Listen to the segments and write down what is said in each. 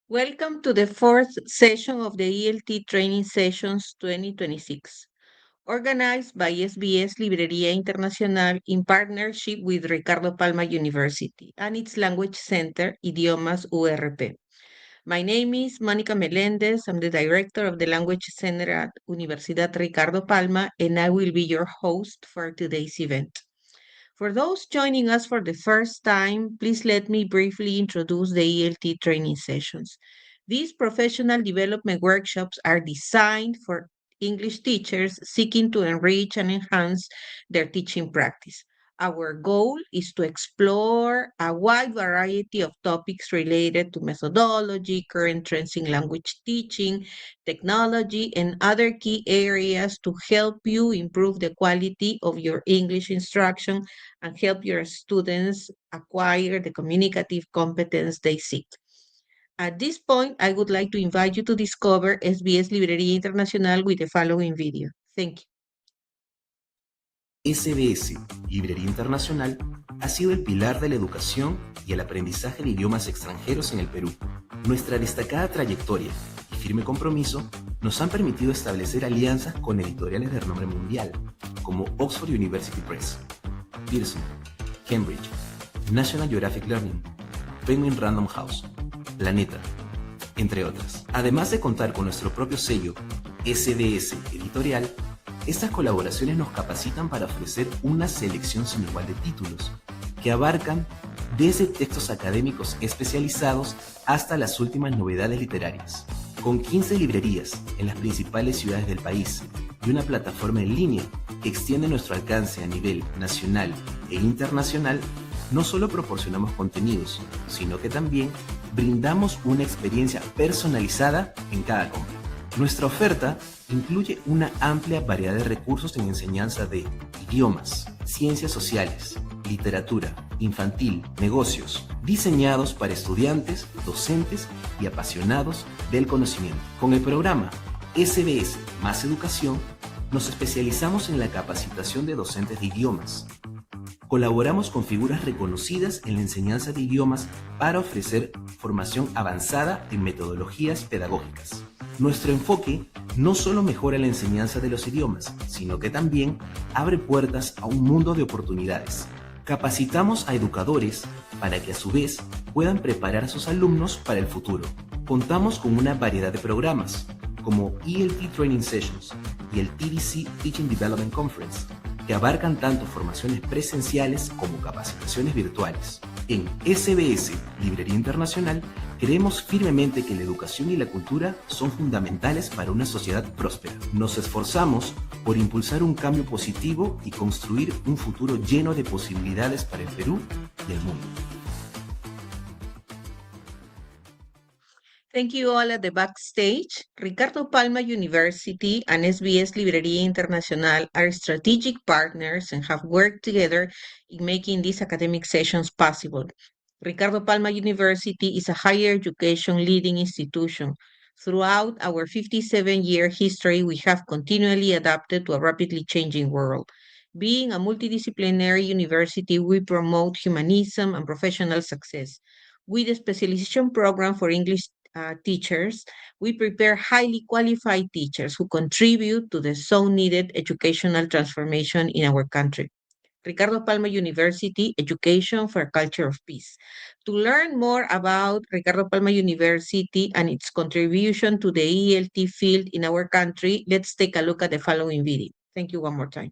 Welcome to the fourth session of the ELT Training Sessions 2026, organized by SBS Librería Internacional in partnership with Ricardo Palma University and its Language Center, Idiomas URP. My name is Mónica Melendez. I'm the director of the Language Center at Universidad Ricardo Palma, and I will be your host for today's event. For those joining us for the first time, please let me briefly introduce the ELT training sessions. These professional development workshops are designed for English teachers seeking to enrich and enhance their teaching practice. Our goal is to explore a wide variety of topics related to methodology, current trends in language teaching, technology, and other key areas to help you improve the quality of your English instruction and help your students acquire the communicative competence they seek. At this point, I would like to invite you to discover SBS Librería Internacional with the following video. Thank you. SBS, Librería Internacional, ha sido el pilar de la educación y el aprendizaje de idiomas extranjeros en el Perú. Nuestra destacada trayectoria y firme compromiso nos han permitido establecer alianzas con editoriales de renombre mundial, como Oxford University Press, Pearson, Cambridge, National Geographic Learning, Penguin Random House, Planeta, entre otras. Además de contar con nuestro propio sello, SBS Editorial, estas colaboraciones nos capacitan para ofrecer una selección sin igual de títulos, que abarcan desde textos académicos especializados hasta las últimas novedades literarias. Con 15 librerías en las principales ciudades del país y una plataforma en línea que extiende nuestro alcance a nivel nacional e internacional, no solo proporcionamos contenidos, sino que también brindamos una experiencia personalizada en cada compra. Nuestra oferta incluye una amplia variedad de recursos en enseñanza de idiomas, ciencias sociales, literatura, infantil, negocios, diseñados para estudiantes, docentes y apasionados del conocimiento. Con el programa SBS Más Educación, nos especializamos en la capacitación de docentes de idiomas. Colaboramos con figuras reconocidas en la enseñanza de idiomas para ofrecer formación avanzada en metodologías pedagógicas. Nuestro enfoque no solo mejora la enseñanza de los idiomas, sino que también abre puertas a un mundo de oportunidades. Capacitamos a educadores para que a su vez puedan preparar a sus alumnos para el futuro. Contamos con una variedad de programas, como ELT Training Sessions y el TDC Teaching Development Conference, que abarcan tanto formaciones presenciales como capacitaciones virtuales. En SBS Librería Internacional creemos firmemente que la educación y la cultura son fundamentales para una sociedad próspera. Nos esforzamos por impulsar un cambio positivo y construir un futuro lleno de posibilidades para el Perú y el mundo. Thank you all at the backstage. Ricardo Palma University and SBS Librería Internacional are strategic partners and have worked together in making these academic sessions possible. Ricardo Palma University is a higher education leading institution. Throughout our 57-year history, we have continually adapted to a rapidly changing world. Being a multidisciplinary university, we promote humanism and professional success. With a specialization program for English teachers, we prepare highly qualified teachers who contribute to the so needed educational transformation in our country. Ricardo Palma University, Education for a Culture of Peace. To learn more about Ricardo Palma University and its contribution to the ELT field in our country, let's take a look at the following video. Thank you one more time.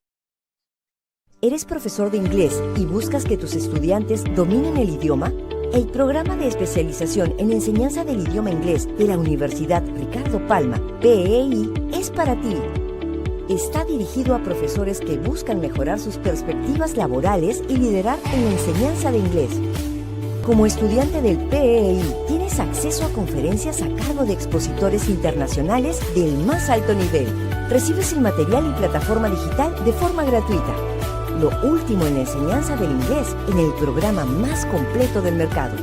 ¿Eres profesor de inglés y buscas que tus estudiantes dominen el idioma? El programa de especialización en enseñanza del idioma inglés de la Universidad Ricardo Palma, PEI, es para ti. Está dirigido a profesores que buscan mejorar sus perspectivas laborales y liderar en la enseñanza de inglés. Como estudiante del PEI, tienes acceso a conferencias a cargo de expositores internacionales del más alto nivel. Recibes el material y plataforma digital de forma gratuita. Lo último en la enseñanza del inglés en el programa más completo del mercado.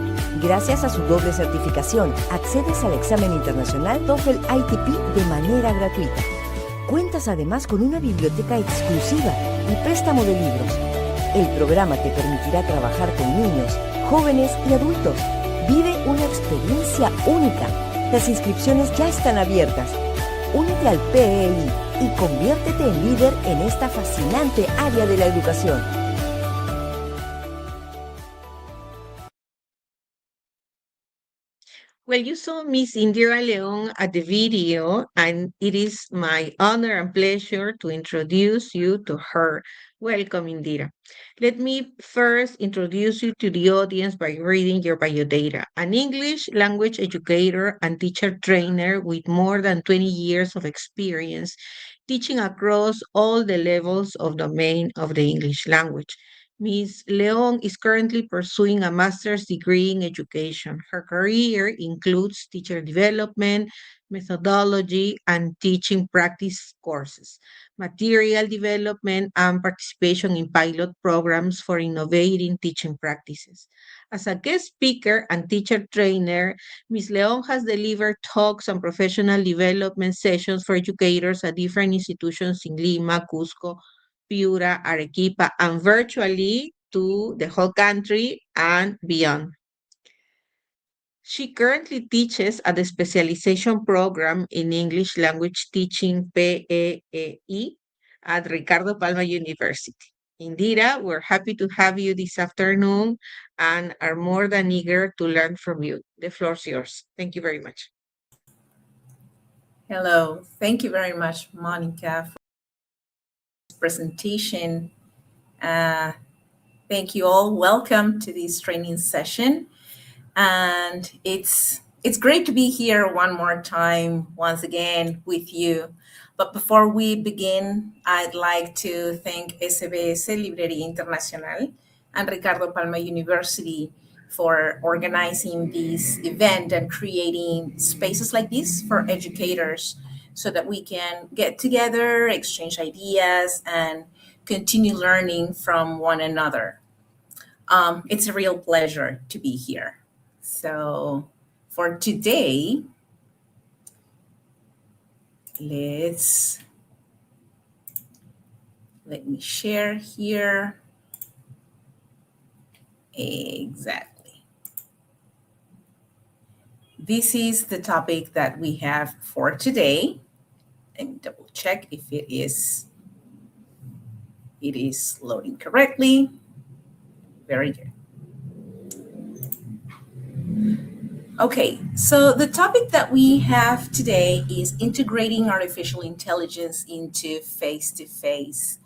Gracias a su doble certificación, accedes al examen internacional TOEFL ITP de manera gratuita. Cuentas además con una biblioteca exclusiva y préstamo de libros. El programa te permitirá trabajar con niños, jóvenes y adultos. Vive una experiencia única. Las inscripciones ya están abiertas. Únete al PEI y conviértete en líder en esta fascinante área de la educación. Well, you saw Miss Indira Leon at the video, and it is my honor and pleasure to introduce you to her. Welcome, Indira. Let me first introduce you to the audience by reading your biodata. An English language educator and teacher trainer with more than 20 years of experience teaching across all the levels of domain of the English language. Ms. Leon is currently pursuing a master's degree in education. Her career includes teacher development, methodology, and teaching practice courses, material development, and participation in pilot programs for innovating teaching practices. As a guest speaker and teacher trainer, Ms. Leon has delivered talks and professional development sessions for educators at different institutions in Lima, Cusco, Piura, Arequipa, and virtually to the whole country and beyond. She currently teaches at the specialization program in English language teaching PEE at Ricardo Palma University. Indira, we're happy to have you this afternoon and are more than eager to learn from you. The floor is yours. Thank you very much. Hello, thank you very much, Monica, for this presentation. Thank you all. Welcome to this training session. And it's great to be here one more time, once again with you. But before we begin, I'd like to thank SBS Librería Internacional and Ricardo Palma University for organizing this event and creating spaces like this for educators so that we can get together, exchange ideas, and continue learning from one another. It's a real pleasure to be here. So for today, let me share here. Exactly. This is the topic that we have for today. Let me double check if it is loading correctly. Very good. Okay, so the topic that we have today is integrating artificial intelligence into face-to-face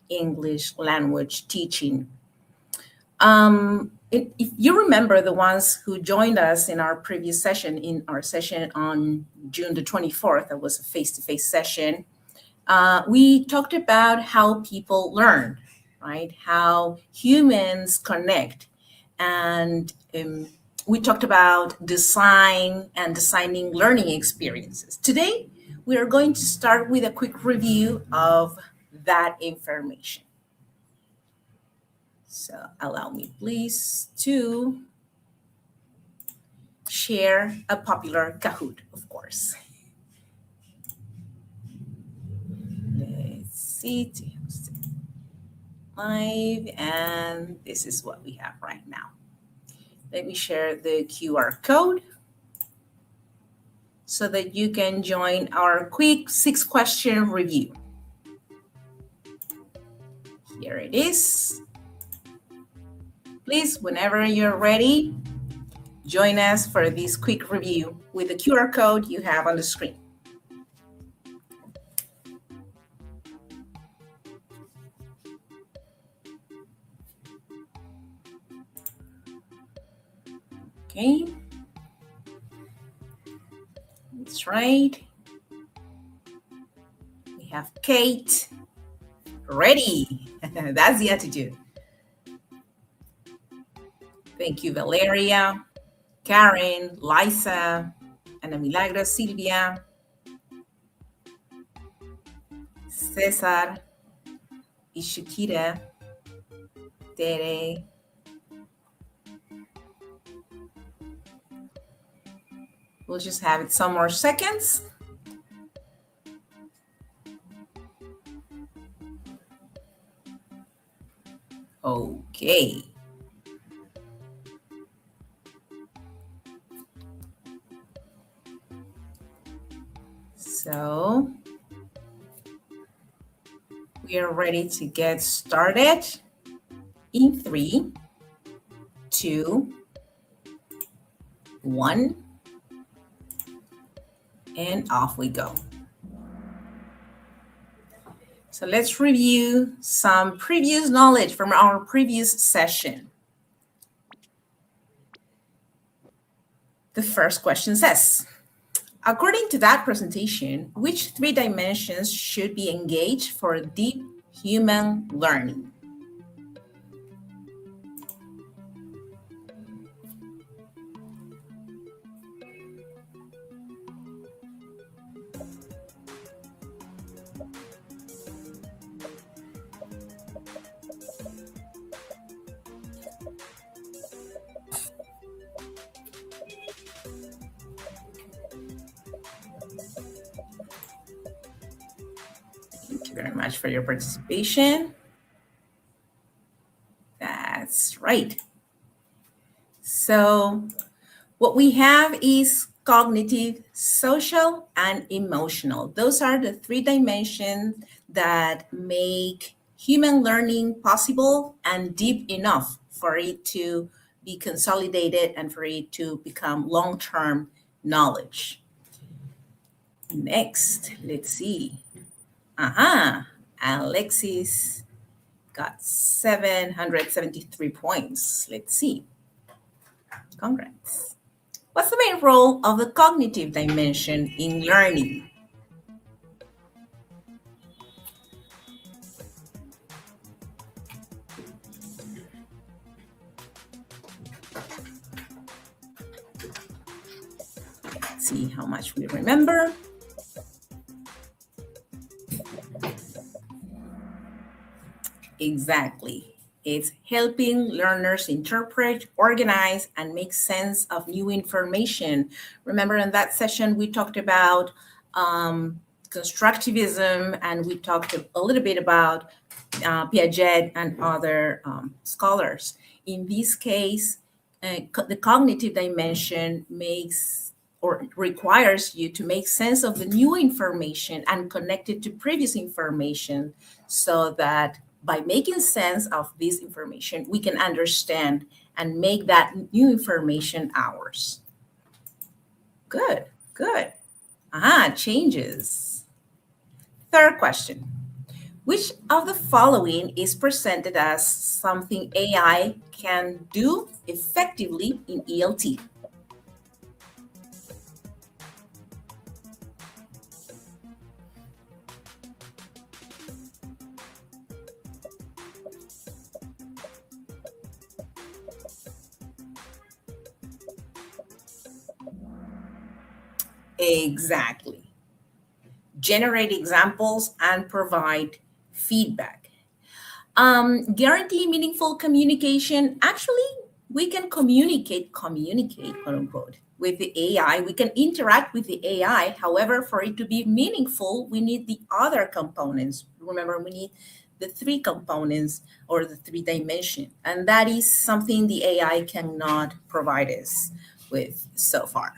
English language teaching. If you remember the ones who joined us in our previous session, in our session on June the 24th, that was a face-to-face session, we talked about how people learn, right? How humans connect. And we talked about design and designing learning experiences. Today, we are going to start with a quick review of that information. So allow me, please, to share a popular Kahoot, of course. Let's see, to host it live, and this is what we have right now. Let me share the QR code so that you can join our quick 6-question review. Here it is. Please, whenever you're ready, join us for this quick review with the QR code you have on the screen. Okay. That's right. We have Kate. Ready. That's the attitude. Thank you, Valeria, Karen, Liza, Ana Milagro, Silvia, Cesar, Ishikira, Tere. We'll just have it some more seconds. Okay. So we are ready to get started in 3, 2, 1, and off we go. So let's review some previous knowledge from our previous session. The first question says, according to that presentation, which 3 dimensions should be engaged for deep human learning? Thank you very much for your participation. That's right. So what we have is cognitive, social, and emotional. Those are the 3 dimensions that make human learning possible and deep enough for it to be consolidated and for it to become long-term knowledge. Next, let's see. Alexis got 773 points. Let's see. Congrats. What's the main role of the cognitive dimension in learning? Let's see how much we remember. Exactly. It's helping learners interpret, organize, and make sense of new information. Remember in that session, we talked about constructivism, and we talked a little bit about Piaget and other scholars. In this case, the cognitive dimension makes or requires you to make sense of the new information and connect it to previous information so that by making sense of this information, we can understand and make that new information ours. Good, good. Changes. Third question. Which of the following is presented as something AI can do effectively in ELT? Exactly. Generate examples and provide feedback. Guarantee meaningful communication. Actually, we can communicate, quote unquote, with the AI. We can interact with the AI. However, for it to be meaningful, we need the other components. Remember, we need the 3 components or the 3 dimension. And that is something the AI cannot provide us with so far.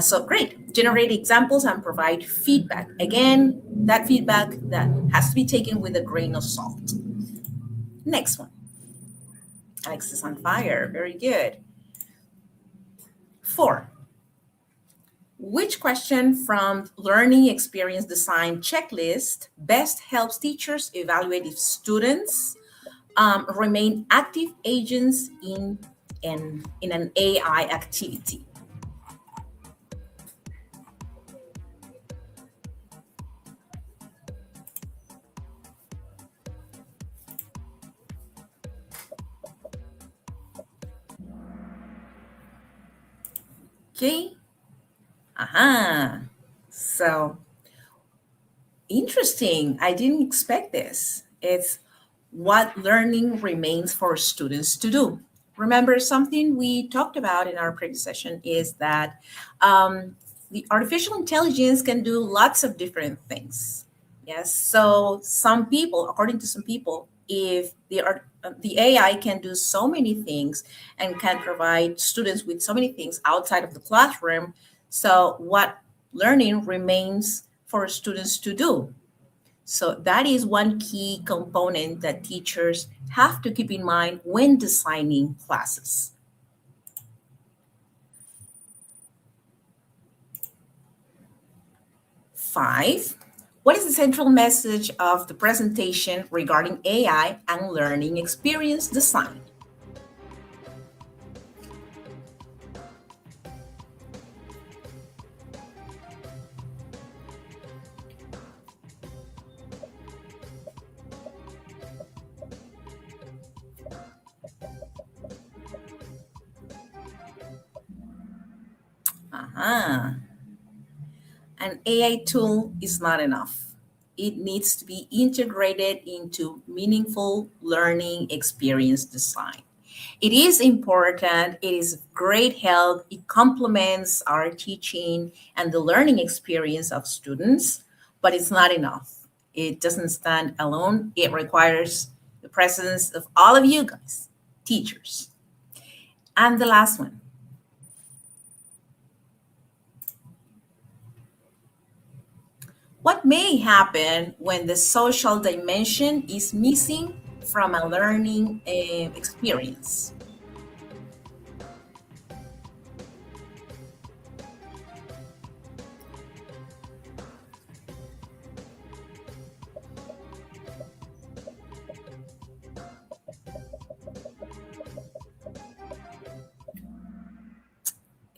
So great, generate examples and provide feedback. Again, that feedback that has to be taken with a grain of salt. Next one. Alex is on fire, very good. 4. Which question from learning experience design checklist best helps teachers evaluate if students remain active agents in an AI activity? Okay. So interesting. I didn't expect this. It's what learning remains for students to do. Remember, something we talked about in our previous session is that the artificial intelligence can do lots of different things. Yes. So some people, according to some people, if the AI can do so many things and can provide students with so many things outside of the classroom, so what learning remains for students to do. So that is one key component that teachers have to keep in mind when designing classes. 5, what is the central message of the presentation regarding AI and learning experience design? Uh-huh. An AI tool is not enough. It needs to be integrated into meaningful learning experience design. It is important, it is great help, it complements our teaching and the learning experience of students, but it's not enough. It doesn't stand alone. It requires the presence of all of you guys, teachers. And the last one, what may happen when the social dimension is missing from a learning experience?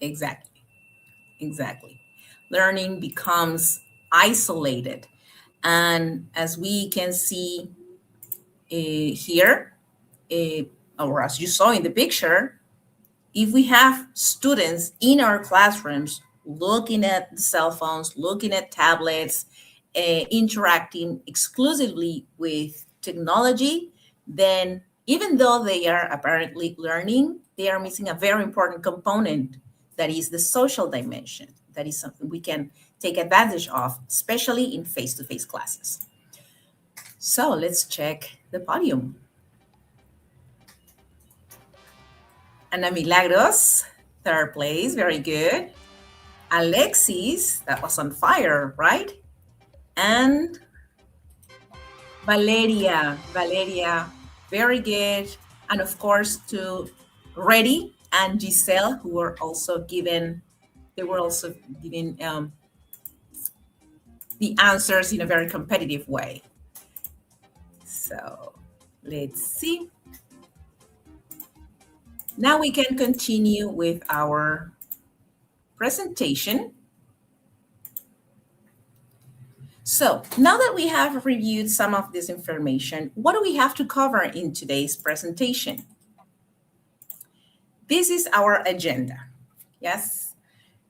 Exactly, exactly. Learning becomes isolated. And as we can see here, or as you saw in the picture, if we have students in our classrooms looking at the cell phones, looking at tablets, interacting exclusively with technology, then even though they are apparently learning, they are missing a very important component that is the social dimension. That is something we can take advantage of, especially in face to face classes. So let's check the podium. Ana Milagros, third place, very good. Alexis, that was on fire, right? And Valeria, very good. And of course, to Reddy and Giselle, who were also given, they were also giving the answers in a very competitive way. So let's see. Now we can continue with our presentation. So now that we have reviewed some of this information, what do we have to cover in today's presentation? This is our agenda. Yes.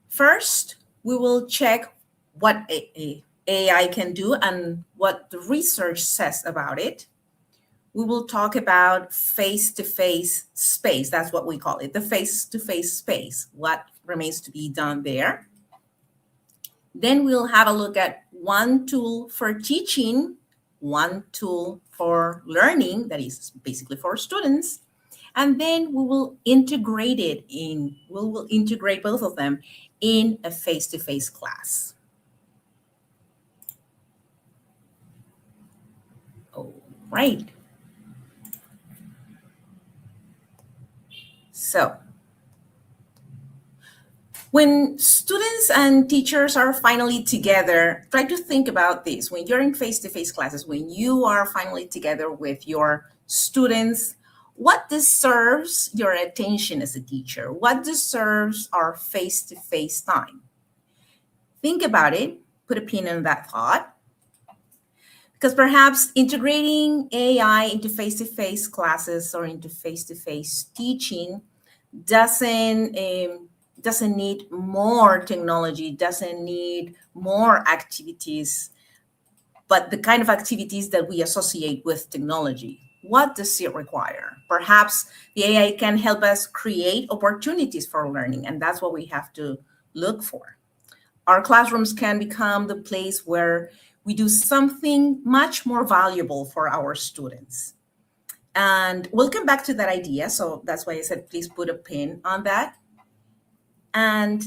First, we will check what AI can do and what the research says about it. We will talk about face-to-face space. That's what we call it, the face-to-face space, what remains to be done there. Then we'll have a look at one tool for teaching, one tool for learning, that is basically for students. And then we will integrate it in, we will integrate both of them in a face-to-face class. All right. So when students and teachers are finally together, try to think about this. When you're in face-to-face classes, when you are finally together with your students, what deserves your attention as a teacher? What deserves our face-to-face time? Think about it, put a pin in that thought. Because perhaps integrating AI into face-to-face classes or into face-to-face teaching doesn't need more technology, doesn't need more activities, but the kind of activities that we associate with technology. What does it require? Perhaps the AI can help us create opportunities for learning, and that's what we have to look for. Our classrooms can become the place where we do something much more valuable for our students. And we'll come back to that idea. So that's why I said, please put a pin on that. And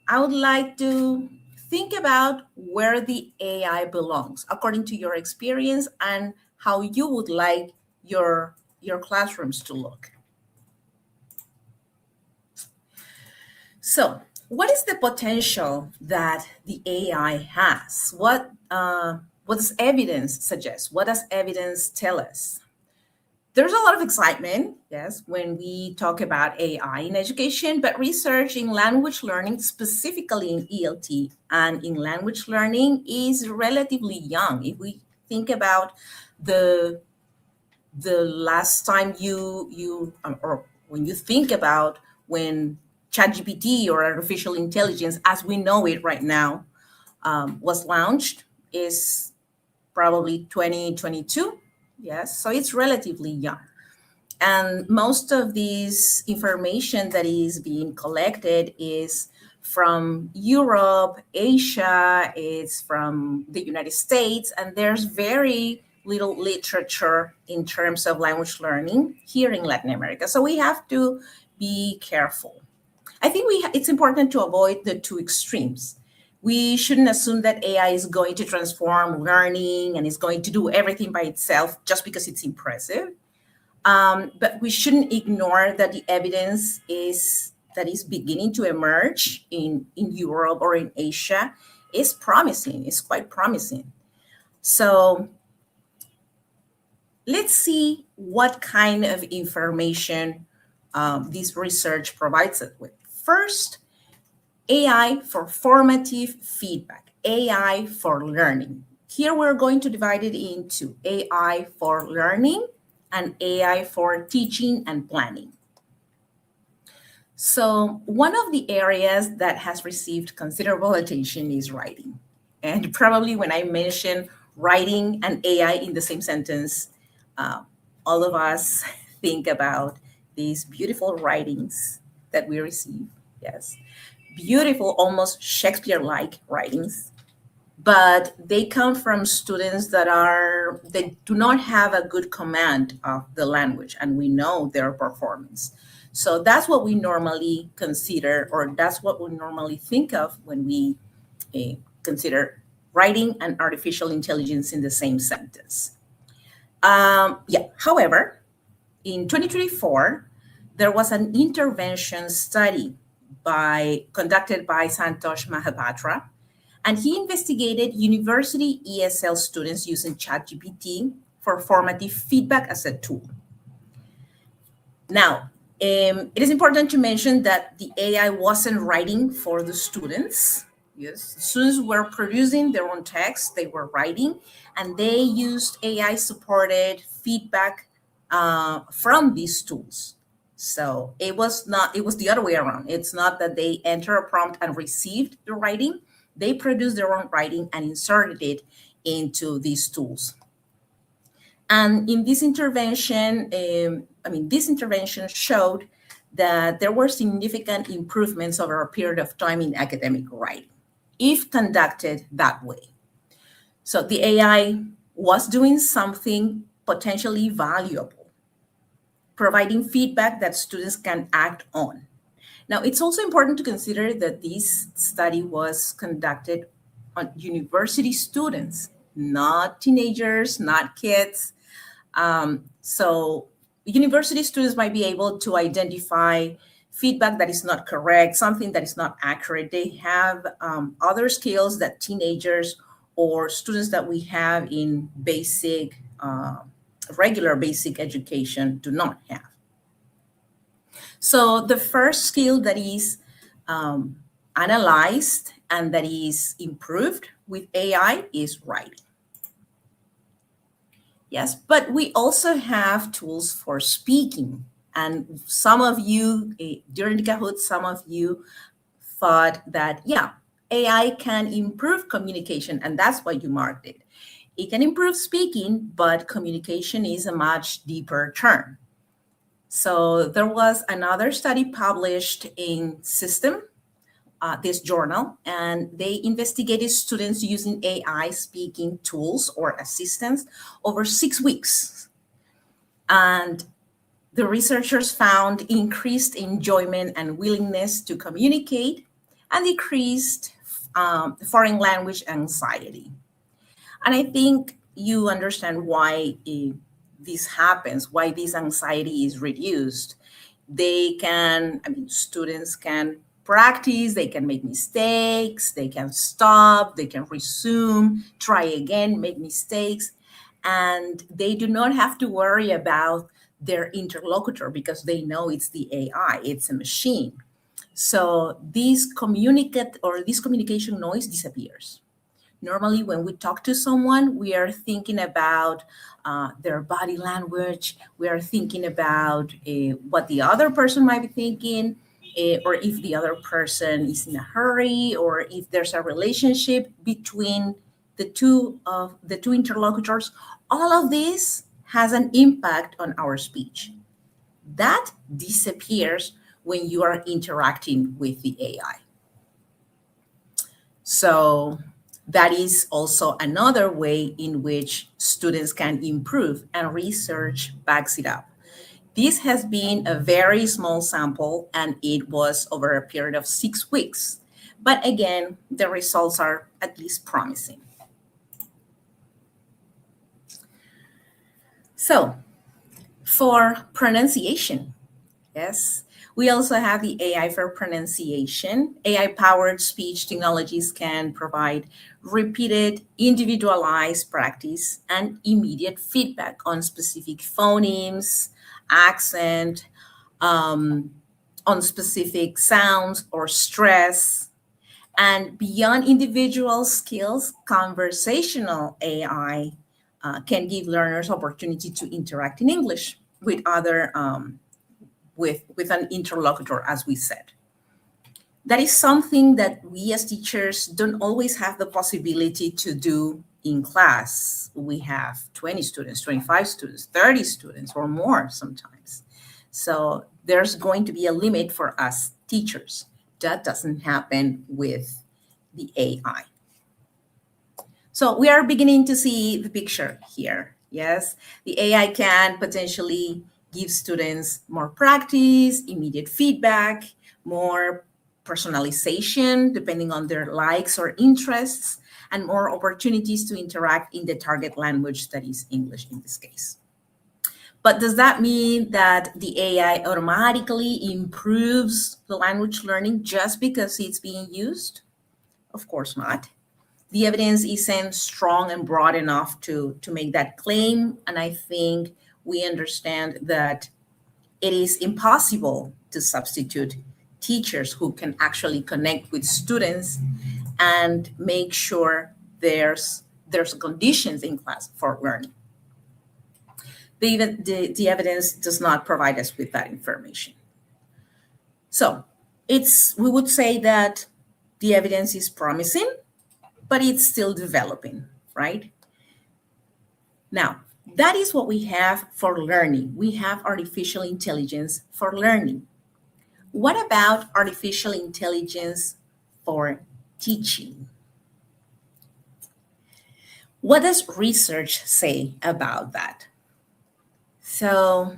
I would like to think about where the AI belongs according to your experience and how you would like your classrooms to look. So, what is the potential that the AI has? What does evidence suggest? What does evidence tell us? There's a lot of excitement, yes, when we talk about AI in education, but research in language learning, specifically in ELT and in language learning, is relatively young. If we think about the last time or when you think about when ChatGPT or artificial intelligence, as we know it right now, was launched, is probably 2022. Yes, so it's relatively young. And most of this information that is being collected is from Europe, Asia, it's from the United States, and there's very little literature in terms of language learning here in Latin America. So we have to be careful. I think it's important to avoid the two extremes. We shouldn't assume that AI is going to transform learning and is going to do everything by itself just because it's impressive. But we shouldn't ignore that the evidence that is beginning to emerge in Europe or in Asia is promising, is quite promising. So let's see what kind of information this research provides us with. First, AI for formative feedback, AI for learning. Here we're going to divide it into AI for learning and AI for teaching and planning. So one of the areas that has received considerable attention is writing. And probably when I mention writing and AI in the same sentence, all of us think about these beautiful writings that we receive. Yes, beautiful, almost Shakespeare-like writings, but they come from students they do not have a good command of the language, and we know their performance. So that's what we normally consider, or that's what we normally think of when we consider writing and artificial intelligence in the same sentence. However, in 2024, there was an intervention study conducted by Santosh Mahapatra, and he investigated university ESL students using ChatGPT for formative feedback as a tool. Now, it is important to mention that the AI wasn't writing for the students. Yes, the students were producing their own text, they were writing, and they used AI-supported feedback from these tools. So it was the other way around. It's not that they enter a prompt and received the writing. They produced their own writing and inserted it into these tools. And in this intervention, this intervention showed that there were significant improvements over a period of time in academic writing, if conducted that way. So the AI was doing something potentially valuable, providing feedback that students can act on. Now, it's also important to consider that this study was conducted on university students, not teenagers, not kids. So university students might be able to identify feedback that is not correct, something that is not accurate. They have other skills that teenagers or students that we have in regular basic education do not have. So the first skill that is analyzed and that is improved with AI is writing. Yes, but we also have tools for speaking. And some of you, during the Kahoot, some of you thought that, AI can improve communication, and that's why you marked it. It can improve speaking, but communication is a much deeper term. So there was another study published in System, this journal, and they investigated students using AI speaking tools or assistants over 6 weeks. And the researchers found increased enjoyment and willingness to communicate and decreased foreign language anxiety. And I think you understand why this happens, why this anxiety is reduced. Students can practice, they can make mistakes, they can stop, they can resume, try again, make mistakes, and they do not have to worry about their interlocutor because they know it's the AI, it's a machine. So this communication noise disappears. Normally, when we talk to someone, we are thinking about their body language. We are thinking about what the other person might be thinking, or if the other person is in a hurry, or if there's a relationship between the two interlocutors. All of this has an impact on our speech. That disappears when you are interacting with the AI. So that is also another way in which students can improve, and research backs it up. This has been a very small sample, and it was over a period of 6 weeks. But again, the results are at least promising. So, for pronunciation, yes, we also have the AI for pronunciation. AI-powered speech technologies can provide repeated, individualized practice and immediate feedback on specific phonemes, accent, on specific sounds or stress. And beyond individual skills, conversational AI can give learners opportunity to interact in English with other with an interlocutor, as we said. That is something that we as teachers don't always have the possibility to do in class. We have 20 students, 25 students, 30 students, or more sometimes. So there's going to be a limit for us teachers. That doesn't happen with the AI. So we are beginning to see the picture here. Yes, the AI can potentially give students more practice, immediate feedback, more personalization depending on their likes or interests, and more opportunities to interact in the target language, that is English in this case. But does that mean that the AI automatically improves the language learning just because it's being used? Of course not. The evidence isn't strong and broad enough to make that claim. And I think we understand that it is impossible to substitute teachers who can actually connect with students and make sure there's conditions in class for learning. The evidence does not provide us with that information. So we would say that the evidence is promising, but it's still developing, right? Now, that is what we have for learning. We have artificial intelligence for learning. What about artificial intelligence for teaching? What does research say about that? So,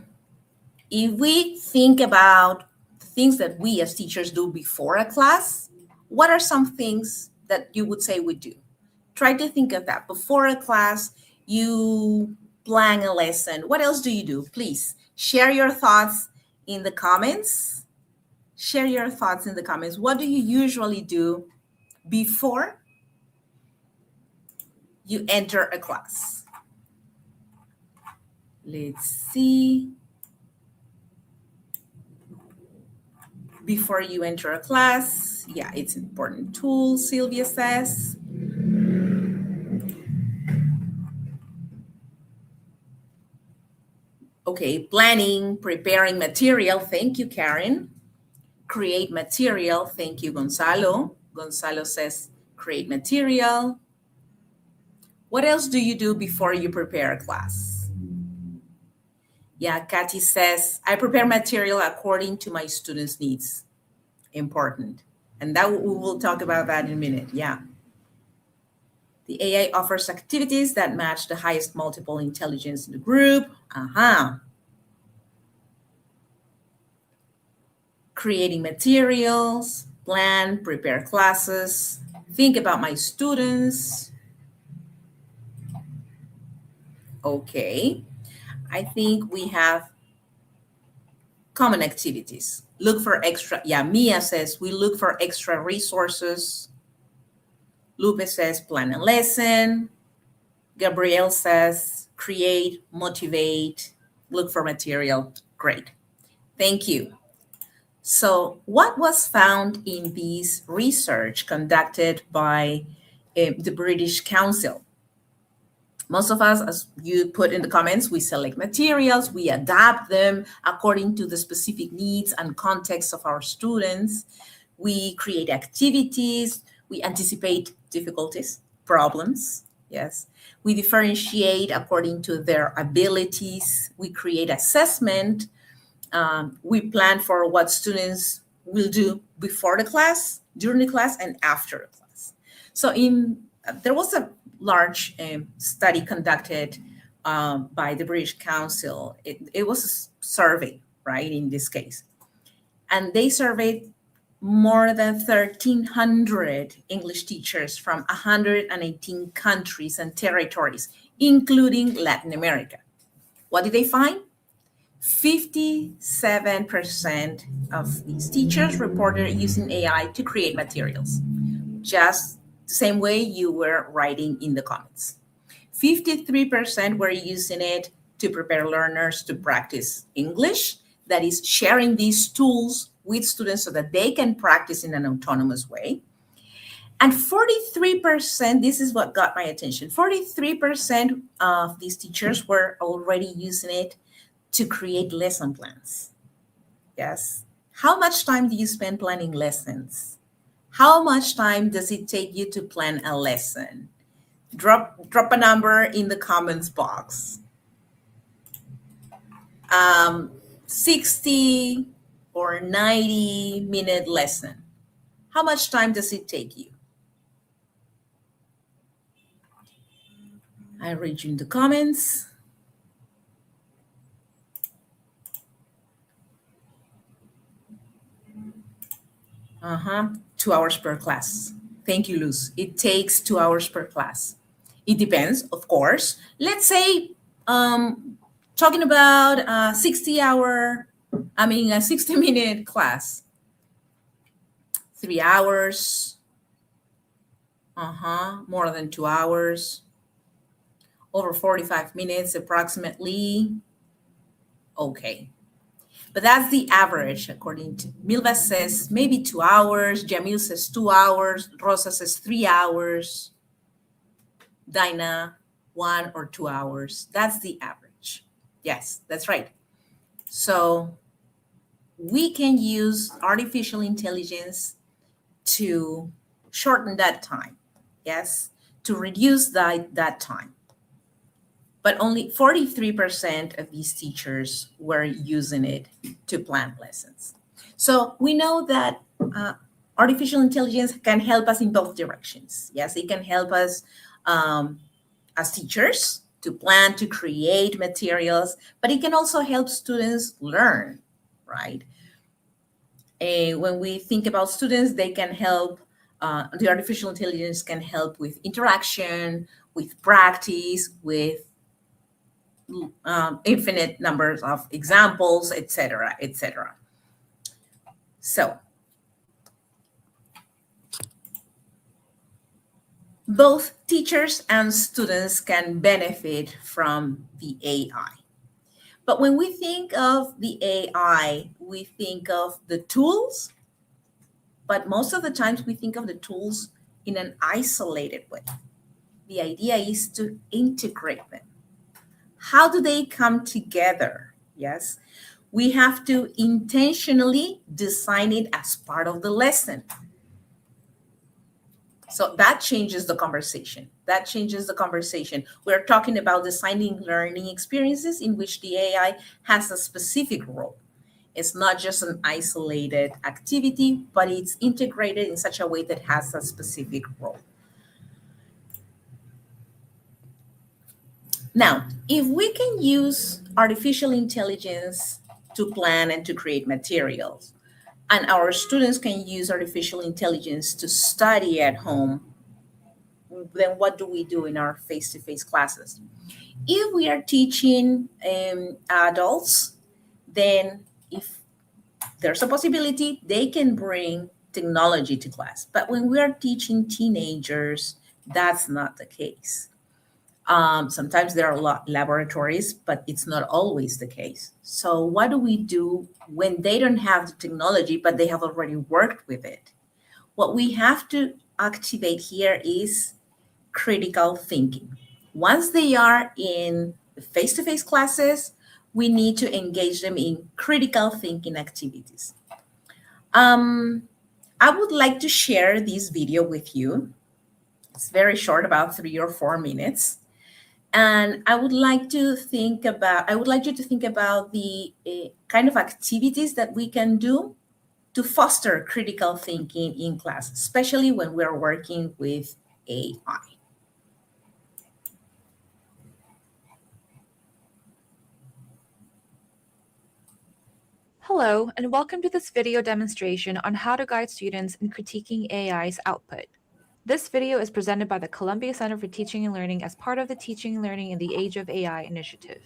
if we think about the things that we as teachers do before a class, what are some things that you would say we do? Try to think of that. Before a class, you plan a lesson. What else do you do? Please share your thoughts in the comments. Share your thoughts in the comments. What do you usually do before you enter a class? Let's see. Before you enter a class, yeah, it's an important tool, Sylvia says. Okay, planning, preparing material. Thank you, Karen. Create material. Thank you, Gonzalo. Gonzalo says create material. What else do you do before you prepare a class? Yeah, Kathy says, I prepare material according to my students' needs. Important. And that we will talk about that in a minute. Yeah. The AI offers activities that match the highest multiple intelligence in the group. Creating materials, plan, prepare classes. think about my students. Okay, I think we have common activities. Look for extra, yeah, Mia says we look for extra resources. Lupe says plan a lesson. Gabrielle says create, motivate, look for material. Great. Thank you. So, what was found in this research conducted by the British Council? Most of us, as you put in the comments, we select materials, we adapt them according to the specific needs and context of our students. We create activities, we anticipate difficulties, problems, yes. We differentiate according to their abilities. We create assessment. We plan for what students will do before the class, during the class, and after the class. So there was a large study conducted by the British Council. It was a survey, right, in this case. And they surveyed more than 1,300 English teachers from 118 countries and territories, including Latin America. What did they find? 57% of these teachers reported using AI to create materials, just the same way you were writing in the comments. 53% were using it to prepare learners to practice English, that is, sharing these tools with students so that they can practice in an autonomous way. And 43%, this is what got my attention, 43% of these teachers were already using it to create lesson plans. Yes. How much time do you spend planning lessons? How much time does it take you to plan a lesson? Drop a number in the comments box. 60 or 90-minute lesson. How much time does it take you? I read you in the comments. Uh-huh. 2 hours per class. Thank you, Luz. It takes 2 hours per class. It depends, of course. Let's say talking about a 60-minute class. 3 hours. More than 2 hours. Over 45 minutes approximately. Okay. But that's the average, according to Milva says maybe 2 hours. Jamil says 2 hours. Rosa says 3 hours. Dinah, 1 or 2 hours. That's the average. Yes, that's right. So we can use artificial intelligence to shorten that time. Yes, to reduce that time. But only 43% of these teachers were using it to plan lessons. So we know that artificial intelligence can help us in both directions. Yes, it can help us as teachers to plan, to create materials, but it can also help students learn, right? When we think about students, they can help, the artificial intelligence can help with interaction, with practice, with infinite numbers of examples, etc., etc. So both teachers and students can benefit from the AI. But when we think of the AI, we think of the tools, but most of the times we think of the tools in an isolated way. The idea is to integrate them. How do they come together? Yes, we have to intentionally design it as part of the lesson. So that changes the conversation. That changes the conversation. We're talking about designing learning experiences in which the AI has a specific role. It's not just an isolated activity, but it's integrated in such a way that has a specific role. Now, if we can use artificial intelligence to plan and to create materials, and our students can use artificial intelligence to study at home, then what do we do in our face-to-face classes? If we are teaching adults, then if there's a possibility, they can bring technology to class. But when we are teaching teenagers, that's not the case. Sometimes there are laboratories, but it's not always the case. So, what do we do when they don't have the technology, but they have already worked with it? What we have to activate here is critical thinking. Once they are in face to face classes, we need to engage them in critical thinking activities. Um, I would like to share this video with you. It's very short, about 3 or 4 minutes. And I would like you to think about the kind of activities that we can do to foster critical thinking in class, especially when we're working with AI. Hello, and welcome to this video demonstration on how to guide students in critiquing AI's output. This video is presented by the Columbia Center for Teaching and Learning as part of the Teaching and Learning in the Age of AI initiative.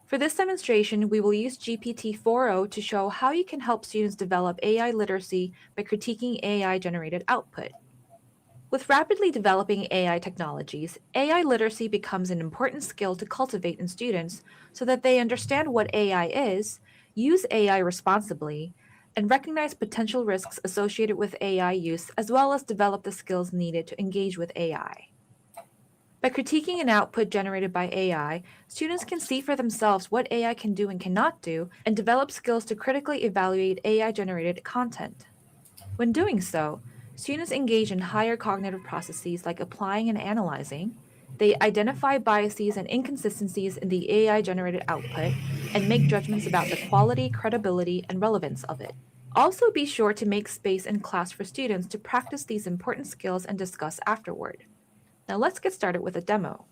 For this demonstration, we will use GPT-4o to show how you can help students develop AI literacy by critiquing AI-generated output. With rapidly developing AI technologies, AI literacy becomes an important skill to cultivate in students so that they understand what AI is, use AI responsibly, and recognize potential risks associated with AI use, as well as develop the skills needed to engage with AI. By critiquing an output generated by AI, students can see for themselves what AI can do and cannot do, and develop skills to critically evaluate AI-generated content. When doing so, students engage in higher cognitive processes like applying and analyzing. They identify biases and inconsistencies in the AI-generated output and make judgments about the quality, credibility, and relevance of it. Also, be sure to make space in class for students to practice these important skills and discuss afterward. Now let's get started with a demo.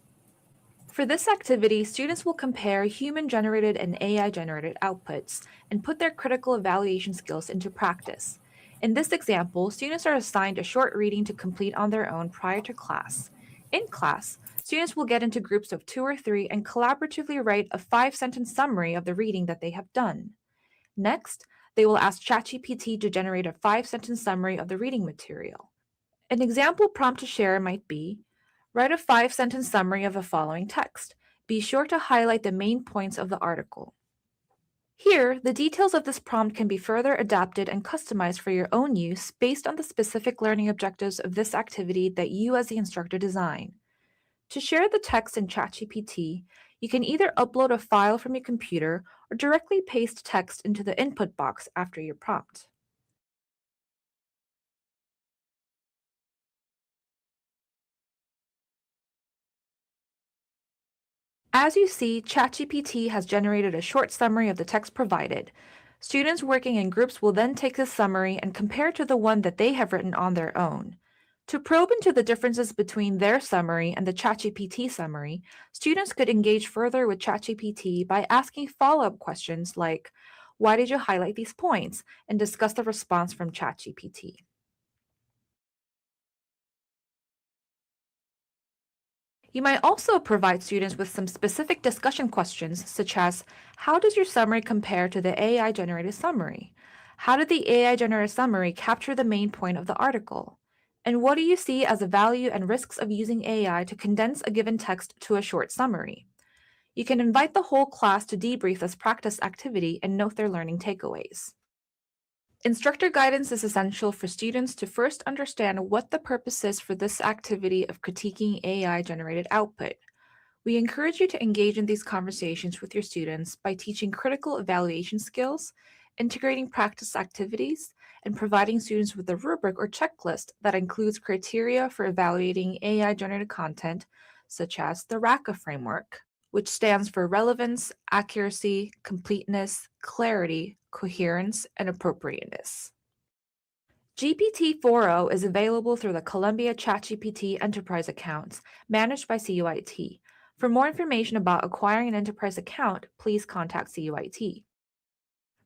For this activity, students will compare human-generated and AI-generated outputs and put their critical evaluation skills into practice. In this example, students are assigned a short reading to complete on their own prior to class. In class, students will get into groups of 2 or 3 and collaboratively write a 5-sentence summary of the reading that they have done. Next, they will ask ChatGPT to generate a 5-sentence summary of the reading material. An example prompt to share might be, write a 5-sentence summary of the following text. Be sure to highlight the main points of the article. Here, the details of this prompt can be further adapted and customized for your own use based on the specific learning objectives of this activity that you as the instructor design. To share the text in ChatGPT, you can either upload a file from your computer or directly paste text into the input box after your prompt. As you see, ChatGPT has generated a short summary of the text provided. Students working in groups will then take this summary and compare it to the one that they have written on their own. To probe into the differences between their summary and the ChatGPT summary, students could engage further with ChatGPT by asking follow-up questions like, "Why did you highlight these points?" and discuss the response from ChatGPT. You might also provide students with some specific discussion questions, such as, how does your summary compare to the AI-generated summary? How did the AI-generated summary capture the main point of the article? And what do you see as the value and risks of using AI to condense a given text to a short summary? You can invite the whole class to debrief this practice activity and note their learning takeaways. Instructor guidance is essential for students to first understand what the purpose is for this activity of critiquing AI-generated output. We encourage you to engage in these conversations with your students by teaching critical evaluation skills, integrating practice activities, and providing students with a rubric or checklist that includes criteria for evaluating AI-generated content, such as the RACA framework, which stands for relevance, accuracy, completeness, clarity, coherence, and appropriateness. GPT-4o is available through the Columbia ChatGPT Enterprise accounts managed by CUIT. For more information about acquiring an enterprise account, please contact CUIT.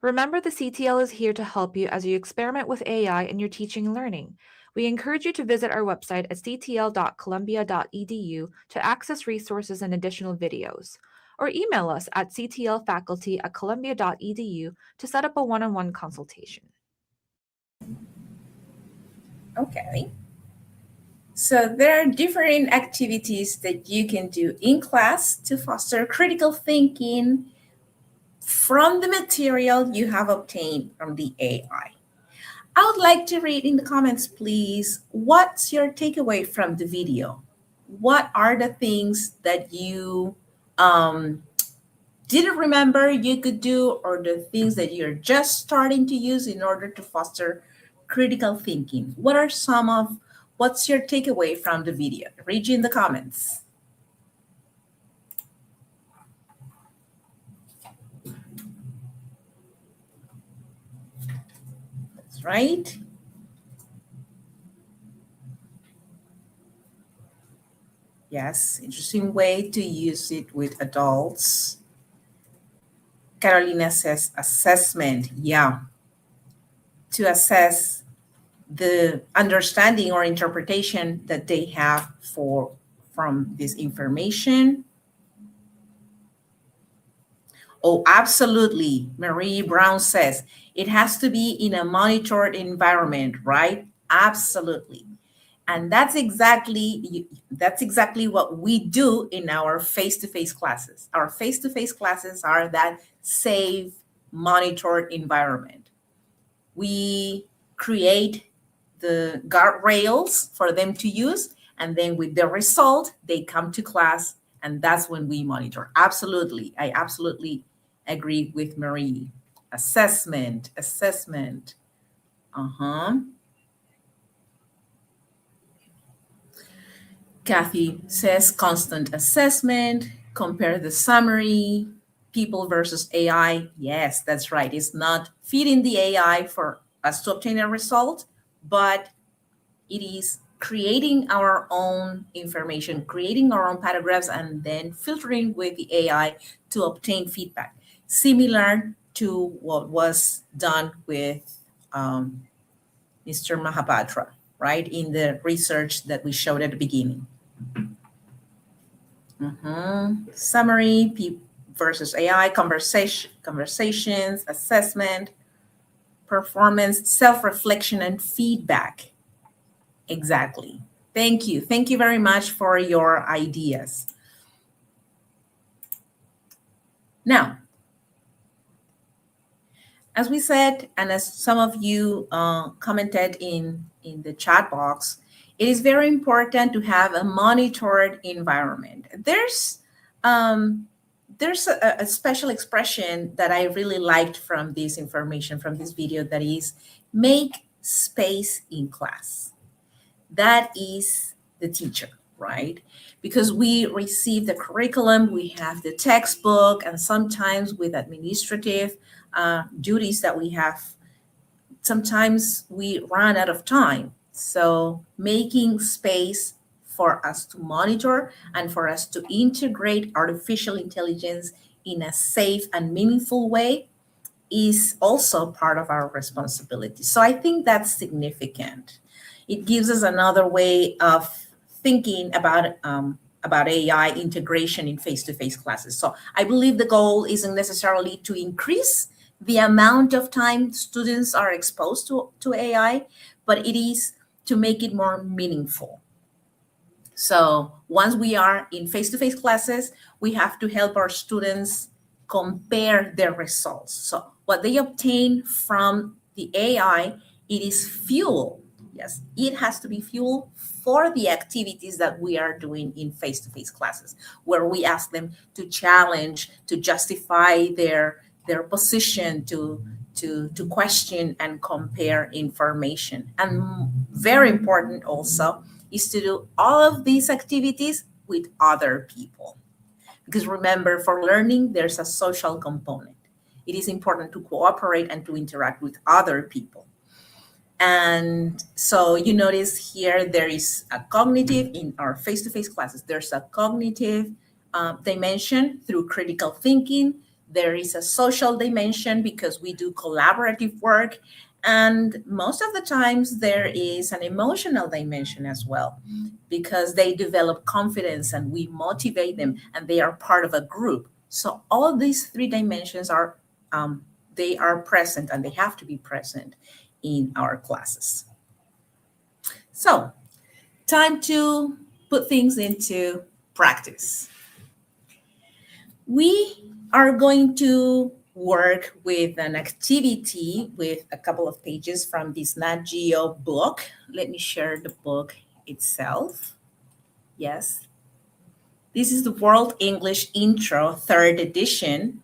Remember, the CTL is here to help you as you experiment with AI in your teaching and learning. We encourage you to visit our website at ctl.columbia.edu to access resources and additional videos, or email us at ctlfaculty@columbia.edu to set up a one-on-one consultation. Okay. So there are different activities that you can do in class to foster critical thinking from the material you have obtained from the AI. I would like to read in the comments, please, what's your takeaway from the video? What are the things that you didn't remember you could do, or the things that you're just starting to use in order to foster critical thinking? What's your takeaway from the video? Read in the comments. That's right. Yes, interesting way to use it with adults. Carolina says assessment. Yeah. To assess the understanding or interpretation that they have from this information. Oh, absolutely. Marie Brown says it has to be in a monitored environment, right? Absolutely. And that's exactly what we do in our face-to-face classes. Our face-to-face classes are that safe, monitored environment. We create the guardrails for them to use, and then with the result, they come to class, and that's when we monitor. Absolutely. I absolutely agree with Marie. Assessment. Kathy says constant assessment, compare the summary, people versus AI. Yes, that's right. It's not feeding the AI for us to obtain a result, but it is creating our own information, creating our own paragraphs, and then filtering with the AI to obtain feedback, similar to what was done with Mr. Mahapatra, right, in the research that we showed at the beginning. Summary, versus AI, conversations, assessment, performance, self-reflection, and feedback. Exactly. Thank you. Thank you very much for your ideas. Now, as we said, and as some of you commented in the chat box, it is very important to have a monitored environment. There's a special expression that I really liked from this information, from this video, that is make space in class. That is the teacher, right? Because we receive the curriculum, we have the textbook, and sometimes with administrative duties that we have, sometimes we run out of time. So making space for us to monitor and for us to integrate artificial intelligence in a safe and meaningful way is also part of our responsibility. So I think that's significant. It gives us another way of thinking about AI integration in face-to-face classes. So I believe the goal isn't necessarily to increase the amount of time students are exposed to AI, but it is to make it more meaningful. So once we are in face-to-face classes, we have to help our students compare their results. So what they obtain from the AI, it is fuel. Yes, it has to be fuel for the activities that we are doing in face-to-face classes, where we ask them to challenge, to justify their position, to question and compare information. And very important also is to do all of these activities with other people. Because remember, for learning, there's a social component. It is important to cooperate and to interact with other people. And so you notice here, there is a cognitive, in our face-to-face classes, there's a cognitive dimension through critical thinking. There is a social dimension because we do collaborative work. And most of the times there is an emotional dimension as well, because they develop confidence and we motivate them and they are part of a group. So all these three dimensions are they are present and they have to be present in our classes. So time to put things into practice. We are going to work with an activity with a couple of pages from this Nat Geo book. Let me share the book itself. Yes. This is the World English Intro, third edition.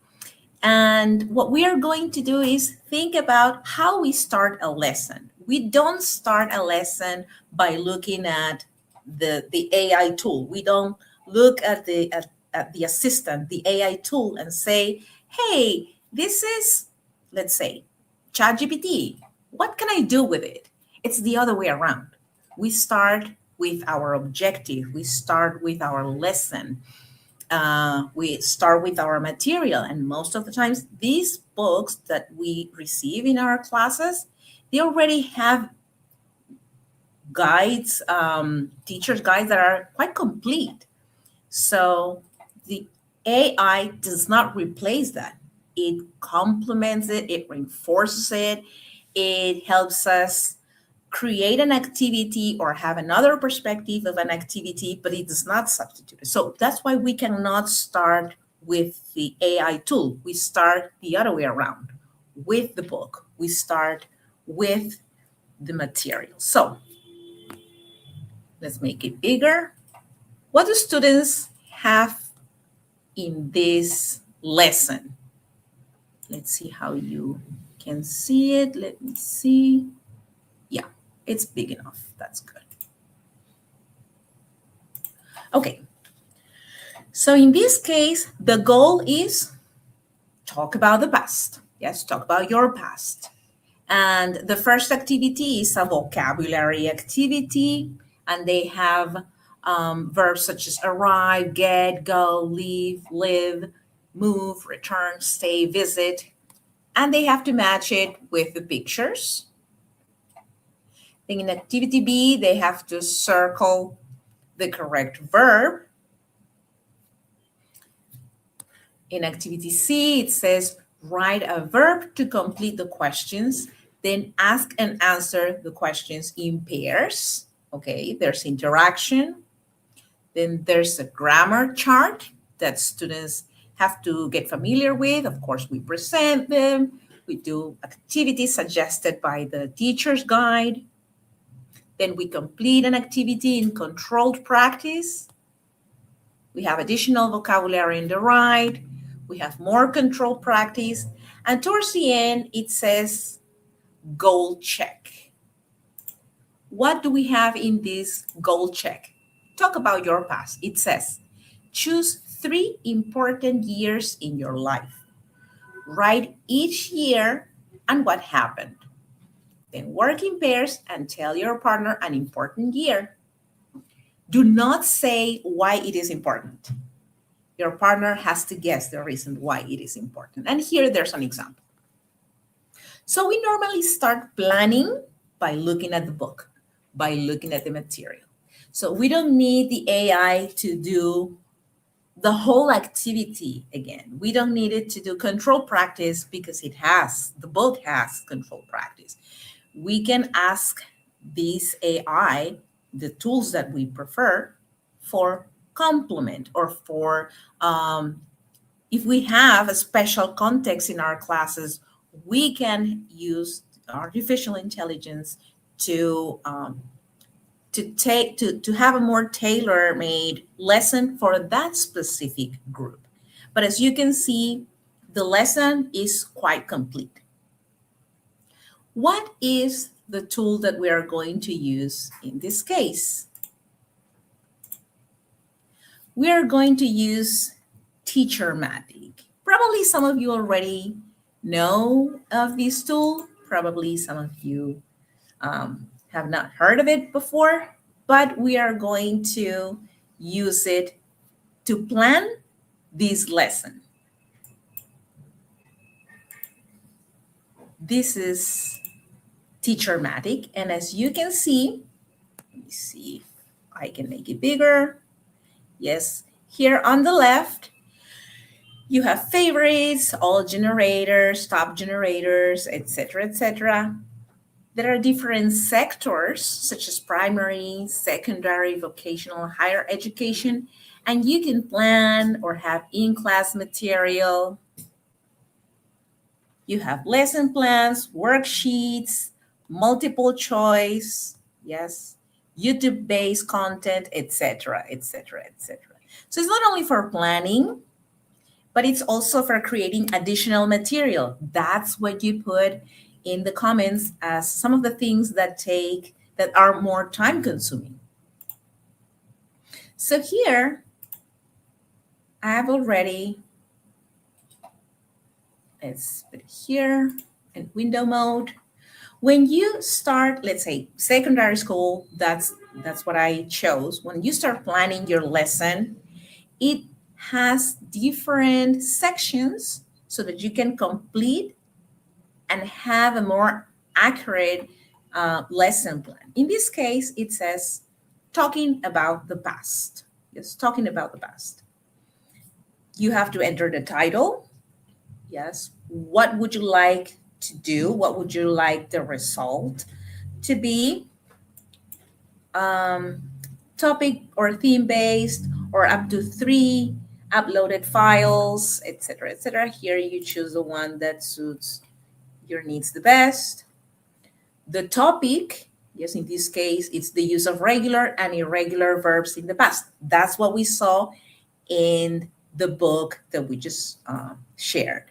And what we are going to do is think about how we start a lesson. We don't start a lesson by looking at the AI tool. We don't look at the assistant, the AI tool, and say, hey, this is, let's say, ChatGPT. What can I do with it? It's the other way around. We start with our objective. We start with our lesson. We start with our material, and most of the times these books that we receive in our classes, they already have guides, teachers guides that are quite complete. So the AI does not replace that. It complements it, it reinforces it, it helps us create an activity or have another perspective of an activity, but it does not substitute it. So that's why we cannot start with the AI tool. We start the other way around with the book. We start with the material. So let's make it bigger. What do students have in this lesson? Let's see how you can see it. Let me see. Yeah, it's big enough. That's good. Okay. So in this case, the goal is talk about the past. Yes, talk about your past. And the first activity is a vocabulary activity, and they have verbs such as arrive, get, go, leave, live, move, return, stay, visit, and they have to match it with the pictures. Then in activity B, they have to circle the correct verb. In activity C, it says write a verb to complete the questions, then ask and answer the questions in pairs. Okay, there's interaction. Then there's a grammar chart that students have to get familiar with. Of course, we present them. We do activities suggested by the teacher's guide. Then we complete an activity in controlled practice. We have additional vocabulary in the right. We have more controlled practice. And towards the end, it says goal check. What do we have in this goal check? Talk about your past. It says, choose 3 important years in your life. Write each year and what happened. Then work in pairs and tell your partner an important year. Do not say why it is important. Your partner has to guess the reason why it is important. And here there's an example. So we normally start planning by looking at the book, by looking at the material. So we don't need the AI to do the whole activity again. We don't need it to do control practice because the book has control practice. We can ask this AI, the tools that we prefer, for complement or for if we have a special context in our classes, we can use artificial intelligence to have a more tailor-made lesson for that specific group. But as you can see, the lesson is quite complete. What is the tool that we are going to use in this case? We are going to use Teachermatic. Probably some of you already know of this tool. Probably some of you have not heard of it before, but we are going to use it to plan this lesson. This is Teachermatic, and as you can see, let me see if I can make it bigger. Yes, here on the left, you have favorites, all generators, top generators, etc., etc. There are different sectors such as primary, secondary, vocational, higher education, and you can plan or have in-class material. You have lesson plans, worksheets, multiple choice, yes, YouTube-based content, etc., etc., etc. So it's not only for planning, but it's also for creating additional material. That's what you put in the comments as some of the things that are more time consuming. So here I have already, let's put it here in window mode. When you start, let's say secondary school, that's what I chose. When you start planning your lesson, it has different sections so that you can complete and have a more accurate lesson plan. In this case, it says talking about the past. Yes, talking about the past. You have to enter the title. Yes, what would you like to do? What would you like the result to be? Um, topic or theme based, or up to 3 uploaded files, etc., etc. Here you choose the one that suits your needs the best. The topic, yes, in this case, it's the use of regular and irregular verbs in the past. That's what we saw in the book that we just shared.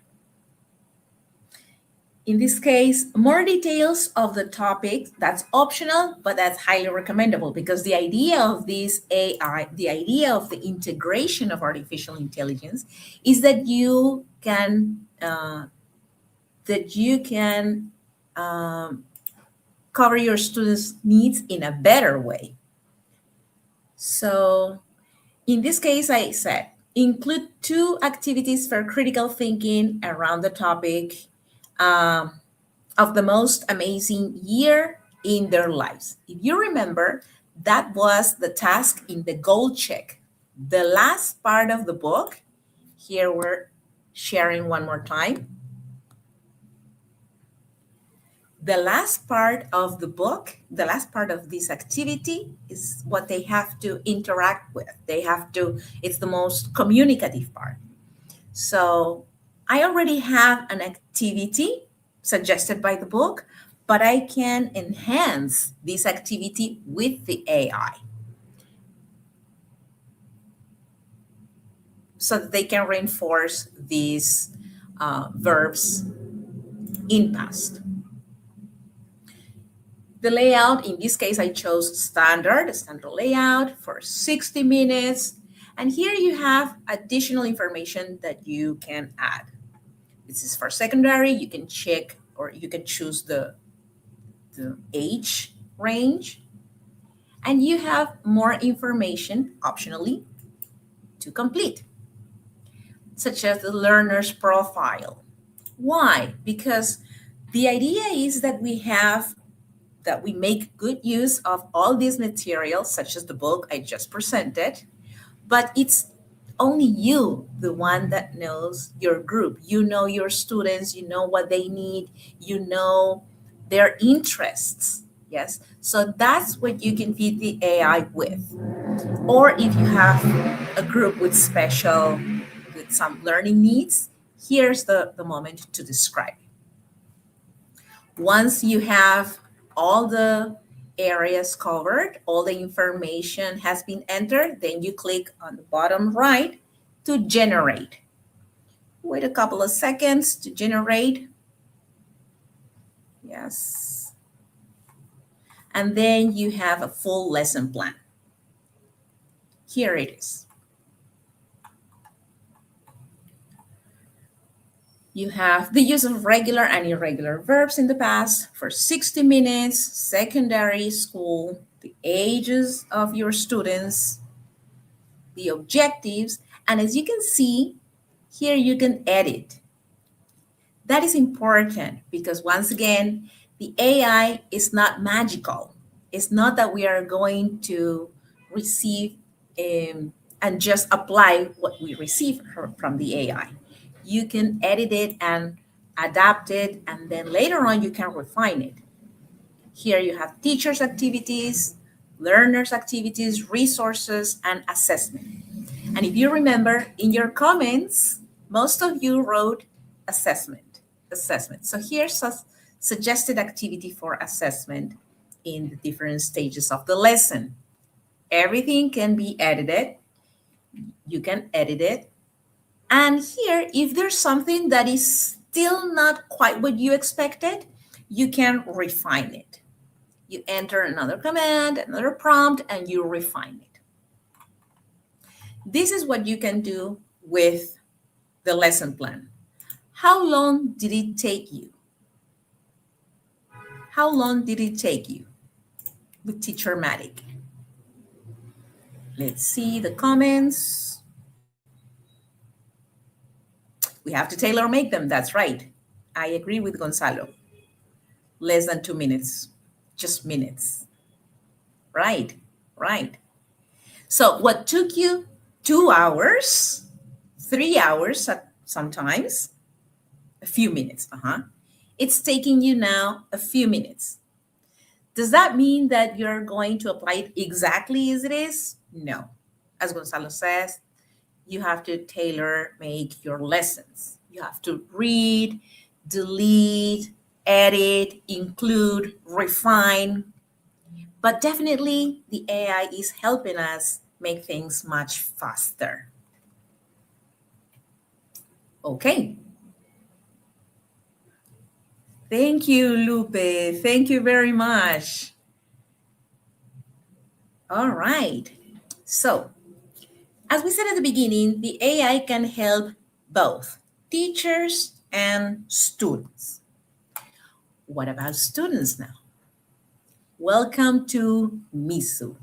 In this case, more details of the topic, that's optional, but that's highly recommendable because the idea of this AI, the idea of the integration of artificial intelligence is that you can cover your students' needs in a better way. So in this case, I said, include 2 activities for critical thinking around the topic of the most amazing year in their lives. If you remember, that was the task in the goal check. The last part of the book, here we're sharing one more time. The last part of the book, the last part of this activity is what they have to interact with. It's the most communicative part. So I already have an activity suggested by the book, but I can enhance this activity with the AI so that they can reinforce these verbs in past. The layout, in this case, I chose standard layout for 60 minutes. And here you have additional information that you can add. This is for secondary. You can check or you can choose the age range. And you have more information optionally to complete, such as the learner's profile. Why? Because the idea is that we make good use of all these materials, such as the book I just presented, but it's only you, the one that knows your group. You know your students, you know what they need, you know their interests. Yes. So that's what you can feed the AI with. Or if you have a group with some learning needs, here's the moment to describe. Once you have all the areas covered, all the information has been entered, then you click on the bottom right to generate. Wait a couple of seconds to generate. Yes. And then you have a full lesson plan. Here it is. You have the use of regular and irregular verbs in the past for 60 minutes, secondary school, the ages of your students, the objectives, and as you can see, here you can edit. That is important because once again, the AI is not magical. It's not that we are going to receive and just apply what we receive from the AI. You can edit it and adapt it, and then later on you can refine it. Here you have teachers' activities, learners' activities, resources, and assessment. And if you remember in your comments, most of you wrote assessment. Assessment. So here's a suggested activity for assessment in the different stages of the lesson. Everything can be edited. You can edit it. And here, if there's something that is still not quite what you expected, you can refine it. You enter another command, another prompt, and you refine it. This is what you can do with the lesson plan. How long did it take you? How long did it take you with Teachermatic? Let's see the comments. We have to tailor make them, that's right. I agree with Gonzalo. Less than 2 minutes, just minutes. Right, right. So what took you 2 hours, 3 hours sometimes, a few minutes, it's taking you now a few minutes. Does that mean that you're going to apply it exactly as it is? No. As Gonzalo says, you have to tailor make your lessons. You have to read, delete, edit, include, refine. But definitely the AI is helping us make things much faster. Okay. Thank you, Lupe. Thank you very much. All right. So, as we said at the beginning, the AI can help both teachers and students. What about students now? Welcome to Misu.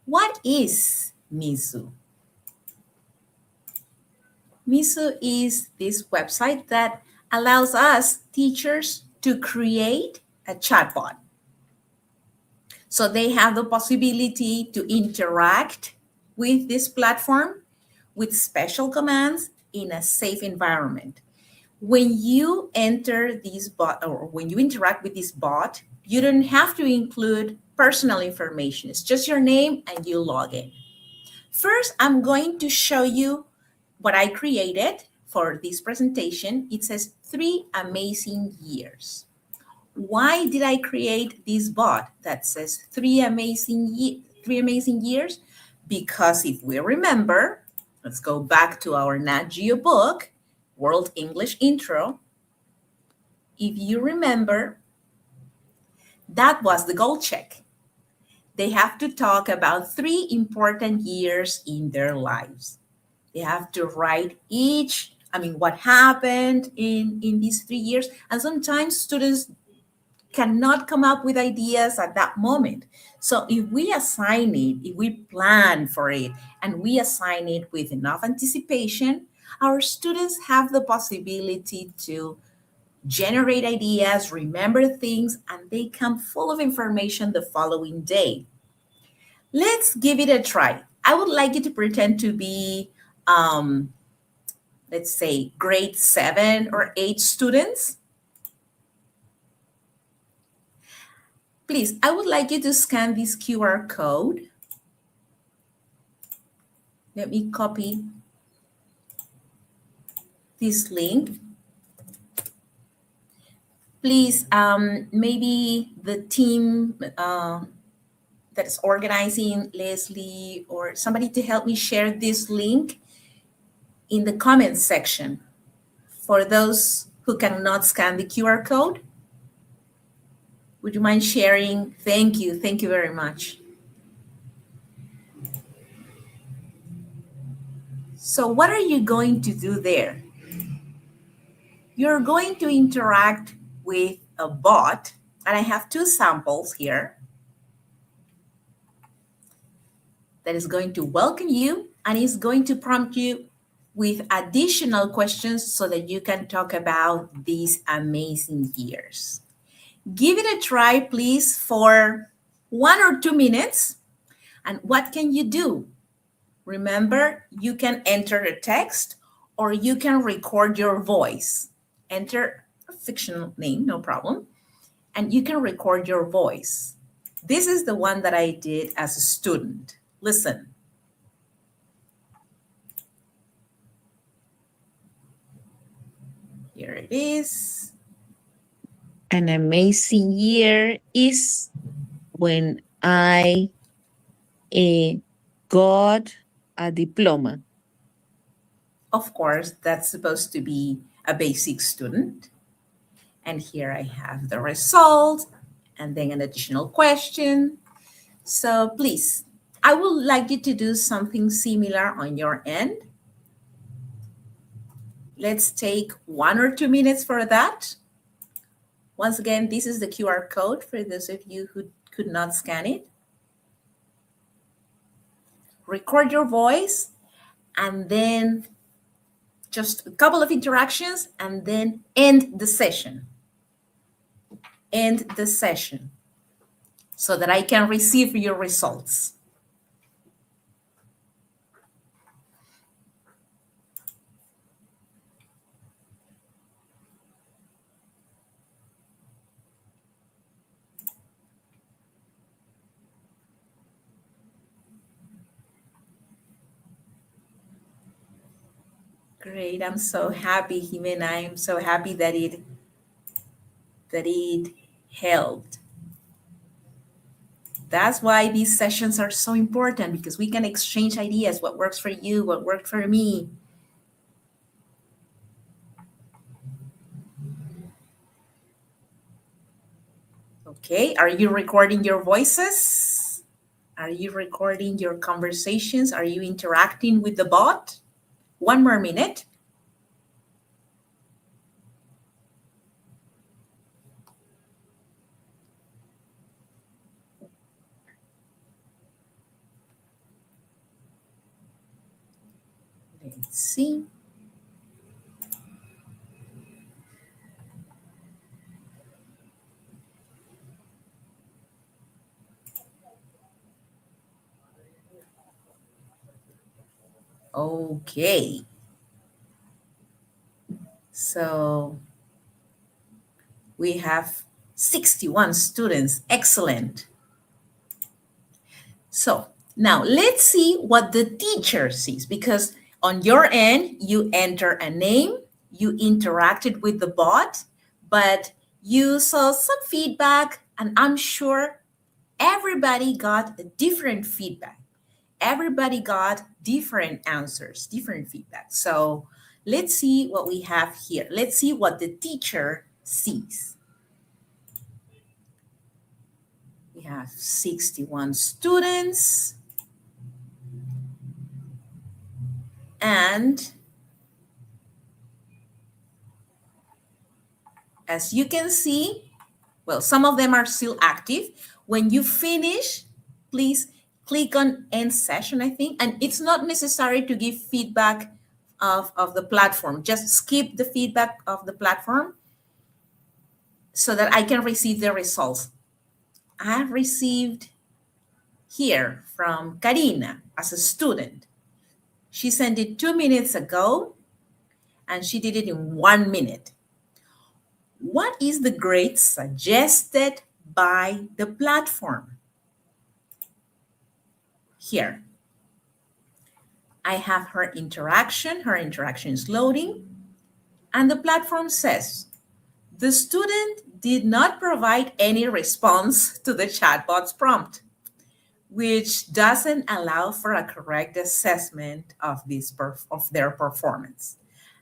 What is Misu? Misu is this website that allows us teachers to create a chatbot. So they have the possibility to interact with this platform with special commands in a safe environment. When you enter this bot or when you interact with this bot, you don't have to include personal information. It's just your name and you log in. First, I'm going to show you what I created for this presentation. It says 3 amazing years. Why did I create this bot that says 3 amazing years? Because if we remember, let's go back to our Nat Geo book, World English Intro. If you remember, that was the goal check. They have to talk about 3 important years in their lives. They have to write what happened in these 3 years. And sometimes students cannot come up with ideas at that moment. So if we assign it, if we plan for it, and we assign it with enough anticipation, our students have the possibility to generate ideas, remember things, and they come full of information the following day. Let's give it a try. I would like you to pretend to be, let's say, grade 7 or 8 students. Please, I would like you to scan this QR code. Let me copy this link. Please, maybe the team that is organizing, Leslie, or somebody to help me share this link in the comments section for those who cannot scan the QR code. Would you mind sharing? Thank you. Thank you very much. So what are you going to do there? You're going to interact with a bot, and I have 2 samples here that is going to welcome you and is going to prompt you with additional questions so that you can talk about these amazing years. Give it a try, please, for 1 or 2 minutes. And what can you do? Remember, you can enter a text or you can record your voice. Enter a fictional name, no problem. And you can record your voice. This is the one that I did as a student. Listen. Here it is. An amazing year is when I got a diploma. Of course, that's supposed to be a basic student. And here I have the result and then an additional question. So please, I would like you to do something similar on your end. Let's take 1 or 2 minutes for that. Once again, this is the QR code for those of you who could not scan it. Record your voice and then just a couple of interactions and then end the session. End the session so that I can receive your results. Great, I'm so happy, Jimena. I'm so happy that it helped. That's why these sessions are so important, because we can exchange ideas, what works for you, what worked for me. Okay, are you recording your voices? Are you recording your conversations? Are you interacting with the bot? 1 more minute. Let's see. Okay. So we have 61 students. Excellent. So now let's see what the teacher sees, because on your end, you enter a name, you interacted with the bot, but you saw some feedback, and I'm sure everybody got a different feedback. Everybody got different answers, different feedback. So let's see what we have here. Let's see what the teacher sees. We have 61 students. And as you can see, well, some of them are still active. When you finish, please click on end session, I think. And it's not necessary to give feedback of the platform. Just skip the feedback of the platform so that I can receive the results. I have received here from Karina as a student. She sent it 2 minutes ago, and she did it in 1 minute. What is the grade suggested by the platform? Here, I have her interaction. Her interaction is loading, and the platform says, the student did not provide any response to the chatbot's prompt, which doesn't allow for a correct assessment of their performance.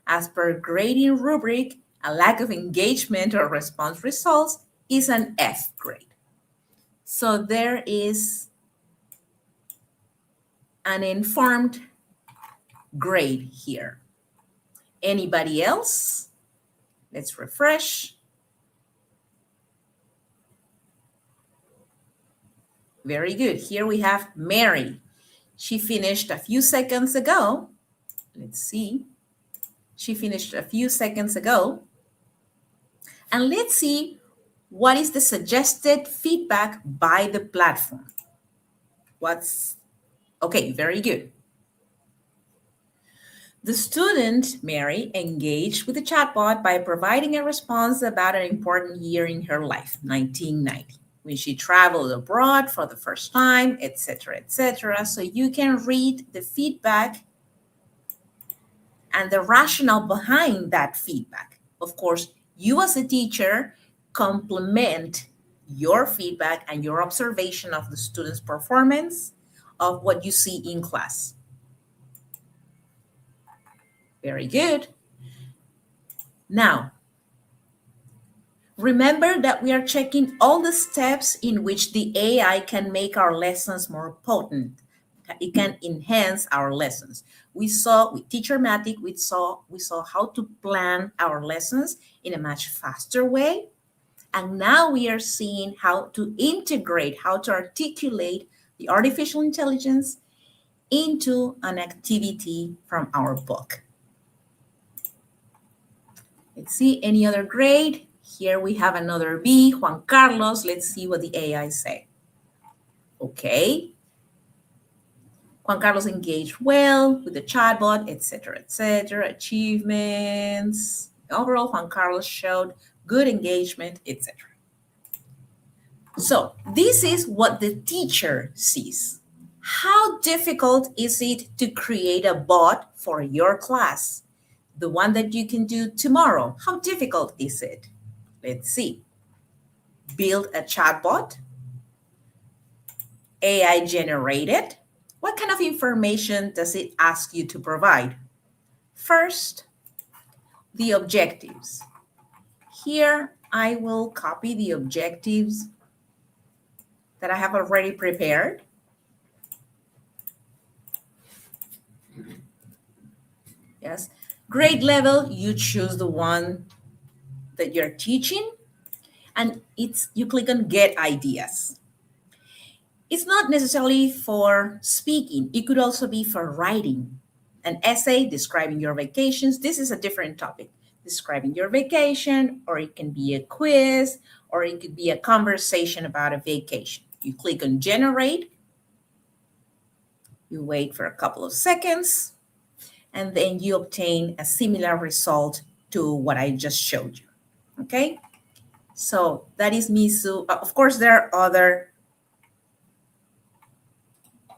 As per grading rubric, a lack of engagement or response results is an F grade. So there is an informed grade here. Anybody else? Let's refresh. Very good. Here we have Mary. She finished a few seconds ago, Let's see. She finished a few seconds ago. And let's see what is the suggested feedback by the platform. Okay, very good. The student, Mary, engaged with the chatbot by providing a response about an important year in her life, 1990, when she traveled abroad for the first time, etc., etc. So you can read the feedback and the rationale behind that feedback. Of course, you as a teacher complement your feedback and your observation of the student's performance of what you see in class. Very good. Now, remember that we are checking all the steps in which the AI can make our lessons more potent. It can enhance our lessons. We saw with Teachermatic, we saw how to plan our lessons in a much faster way. And now we are seeing how to integrate, how to articulate the artificial intelligence into an activity from our book. Let's see, any other grade? Here we have another B, Juan Carlos. Let's see what the AI say. Okay. Juan Carlos engaged well with the chatbot, etc., etc. Achievements. Overall, Juan Carlos showed good engagement, etc. So this is what the teacher sees. How difficult is it to create a bot for your class? The one that you can do tomorrow. How difficult is it? Let's see. Build a chatbot. AI generated. What kind of information does it ask you to provide? First, the objectives. Here, I will copy the objectives that I have already prepared. Yes. Grade level, you choose the one that you're teaching, and you click on Get Ideas. It's not necessarily for speaking. It could also be for writing. An essay describing your vacations. This is a different topic. Describing your vacation, or it can be a quiz, or it could be a conversation about a vacation. You click on Generate. You wait for a couple of seconds, and then you obtain a similar result to what I just showed you. Okay? So that is Misu. Of course, there are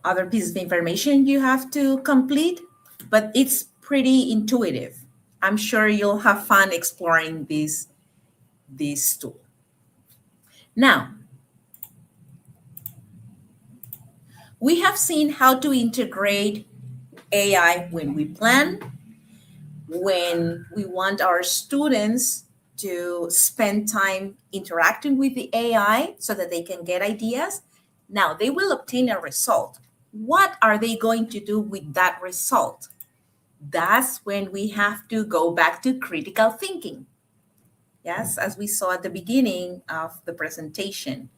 other pieces of information you have to complete, but it's pretty intuitive. I'm sure you'll have fun exploring this tool. Now, we have seen how to integrate AI when we plan, when we want our students to spend time interacting with the AI so that they can get ideas. Now, they will obtain a result. What are they going to do with that result? That's when we have to go back to critical thinking. Yes, as we saw at the beginning of the presentation.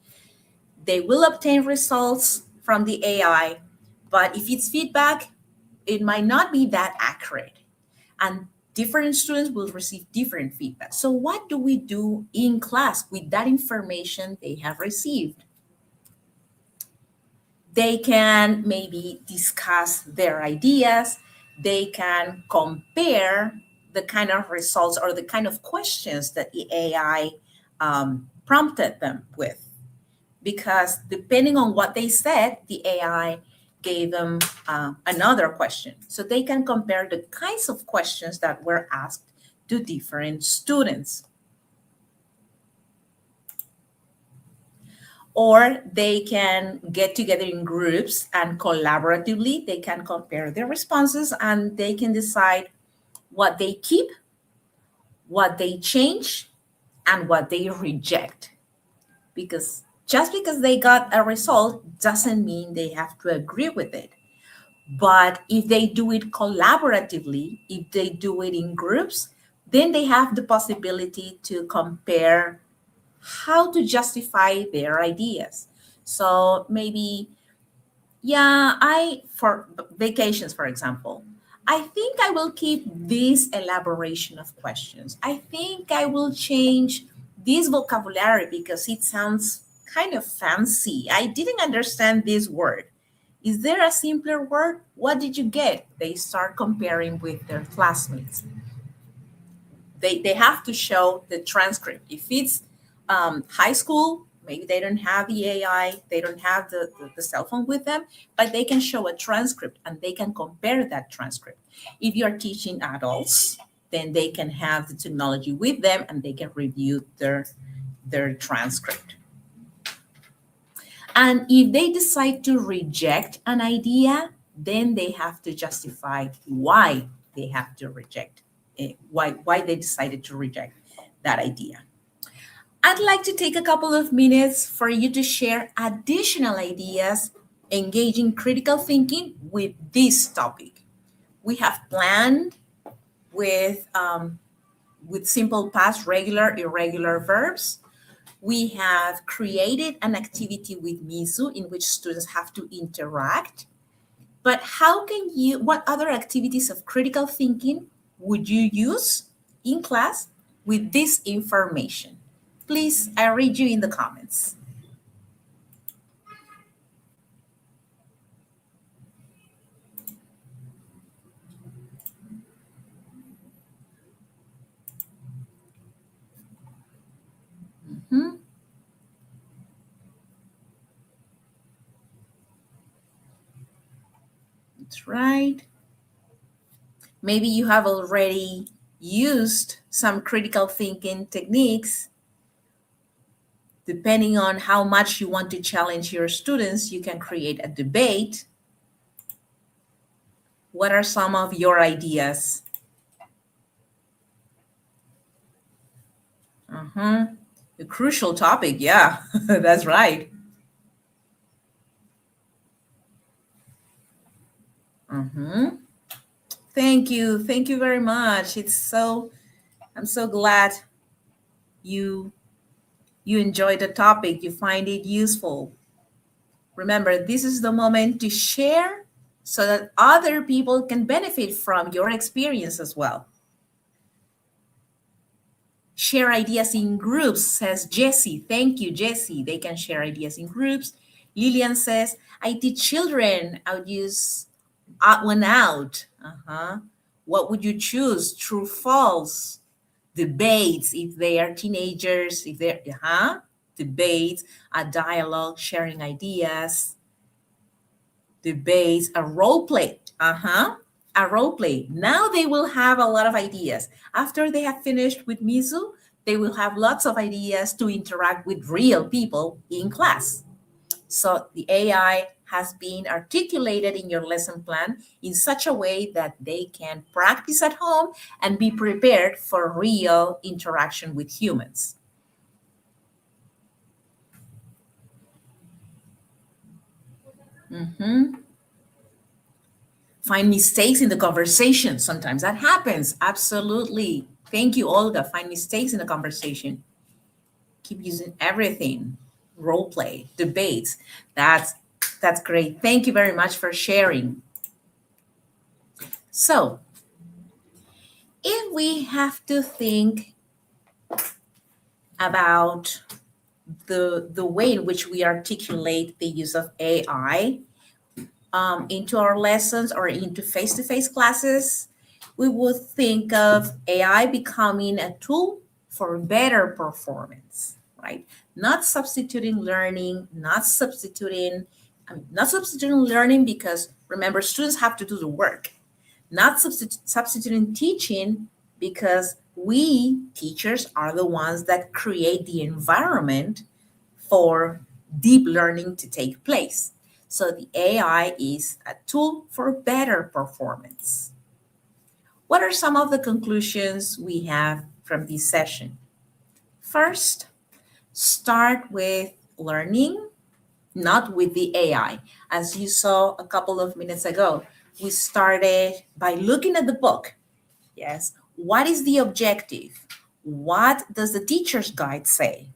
They will obtain results from the AI, but if it's feedback, it might not be that accurate. And different students will receive different feedback. So what do we do in class with that information they have received? They can maybe discuss their ideas. They can compare the kind of results or the kind of questions that the AI prompted them with. Because depending on what they said, the AI gave them another question. So they can compare the kinds of questions that were asked to different students. Or they can get together in groups and collaboratively, they can compare their responses and they can decide what they keep, what they change, and what they reject. Because just because they got a result doesn't mean they have to agree with it. But if they do it collaboratively, if they do it in groups, then they have the possibility to compare how to justify their ideas. So maybe, for vacations, for example, I think I will keep this elaboration of questions. I think I will change this vocabulary because it sounds kind of fancy. I didn't understand this word. Is there a simpler word? What did you get? They start comparing with their classmates. They have to show the transcript. If it's high school, maybe they don't have the AI, they don't have the cell phone with them, but they can show a transcript and they can compare that transcript. If you're teaching adults, then they can have the technology with them and they can review their transcript. And if they decide to reject an idea, then they have to justify why they have to reject it, why they decided to reject that idea. I'd like to take a couple of minutes for you to share additional ideas engaging critical thinking with this topic. We have planned with simple past, regular, irregular verbs. We have created an activity with Mizu in which students have to interact. But what other activities of critical thinking would you use in class with this information? Please, I read you in the comments. Mhm. That's right. Maybe you have already used some critical thinking techniques. Depending on how much you want to challenge your students, you can create a debate. What are some of your ideas? A crucial topic, yeah, that's right. Thank you very much. I'm so glad you enjoy the topic, you find it useful. Remember, this is the moment to share so that other people can benefit from your experience as well. Share ideas in groups, says Jessie. Thank you, Jessie. They can share ideas in groups. Lillian says, I teach children. I would use odd one out. What would you choose? True, false? Debates, if they are teenagers, if they're, debates, a dialogue, sharing ideas. Debates, a role play. A role play. Now they will have a lot of ideas. After they have finished with Mizu, they will have lots of ideas to interact with real people in class. So the AI has been articulated in your lesson plan in such a way that they can practice at home and be prepared for real interaction with humans. Find mistakes in the conversation. Sometimes that happens. Absolutely. Thank you, Olga. Find mistakes in the conversation. Keep using everything. Role play, debates. That's great. Thank you very much for sharing. So, if we have to think about the way in which we articulate the use of AI into our lessons or into face-to-face classes, we would think of AI becoming a tool for better performance, right? Not substituting learning, not substituting learning because remember, students have to do the work, not substituting teaching because we teachers are the ones that create the environment for deep learning to take place. So the AI is a tool for better performance. What are some of the conclusions we have from this session? First, start with learning, not with the AI. As you saw a couple of minutes ago, we started by looking at the book. Yes, what is the objective? What does the teacher's guide say?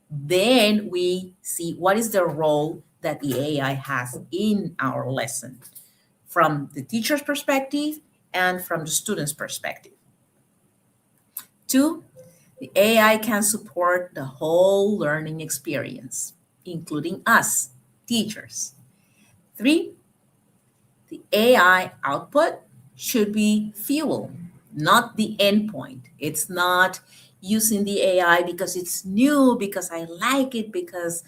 Then we see what is the role that the AI has in our lesson from the teacher's perspective and from the student's perspective. Two, the AI can support the whole learning experience, including us, teachers. Three, the AI output should be fuel, not the endpoint. It's not using the AI because it's new, because I like it, because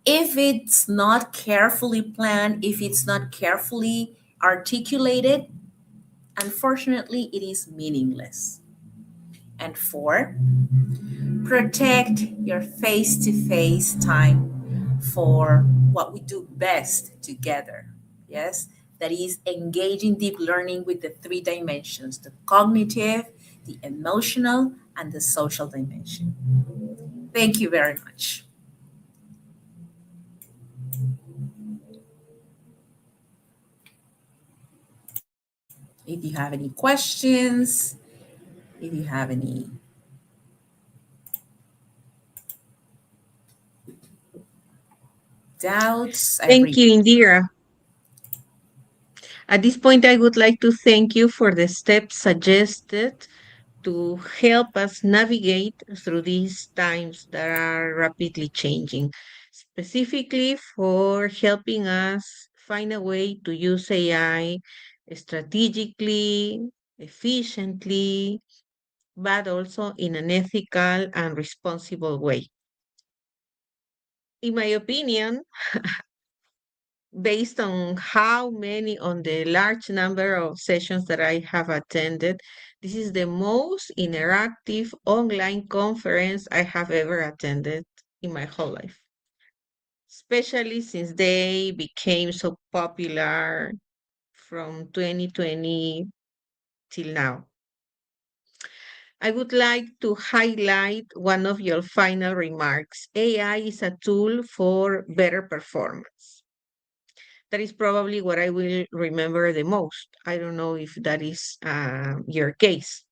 if it's not carefully planned, if it's not carefully articulated, unfortunately, it is meaningless. And four, protect your face to face time for what we do best together. Yes, that is engaging deep learning with the three dimensions: the cognitive, the emotional, and the social dimension. Thank you very much. If you have any questions, if you have any doubts, Thank you, Indira. At this point, I would like to thank you for the steps suggested to help us navigate through these times that are rapidly changing, specifically for helping us find a way to use AI strategically, efficiently, but also in an ethical and responsible way. In my opinion, based on the large number of sessions that I have attended, this is the most interactive online conference I have ever attended in my whole life, especially since they became so popular from 2020 till now. I would like to highlight one of your final remarks. AI is a tool for better performance. That is probably what I will remember the most. I don't know if that is your case.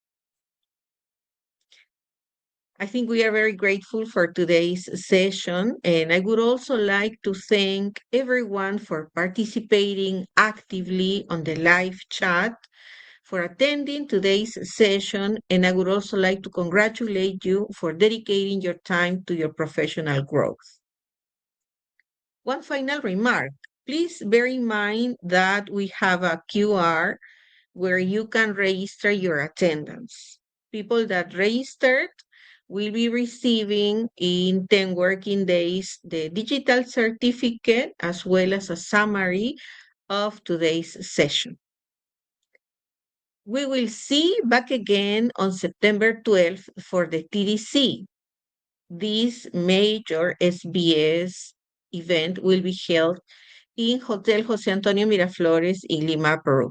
I think we are very grateful for today's session, and I would also like to thank everyone for participating actively on the live chat, for attending today's session, and I would also like to congratulate you for dedicating your time to your professional growth. One final remark. Please bear in mind that we have a QR where you can register your attendance. People that registered will be receiving in 10 working days the digital certificate as well as a summary of today's session. We will see back again on September 12th for the TDC. This major SBS event will be held in Hotel José Antonio Miraflores in Lima, Peru.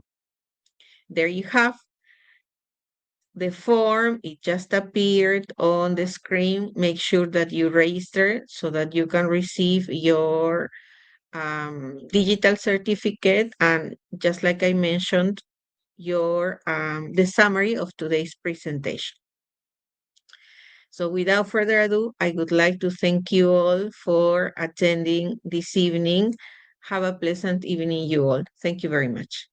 There you have the form. It just appeared on the screen. Make sure that you register so that you can receive your digital certificate, and just like I mentioned, your the summary of today's presentation. So without further ado, I would like to thank you all for attending this evening. Have a pleasant evening, you all. Thank you very much.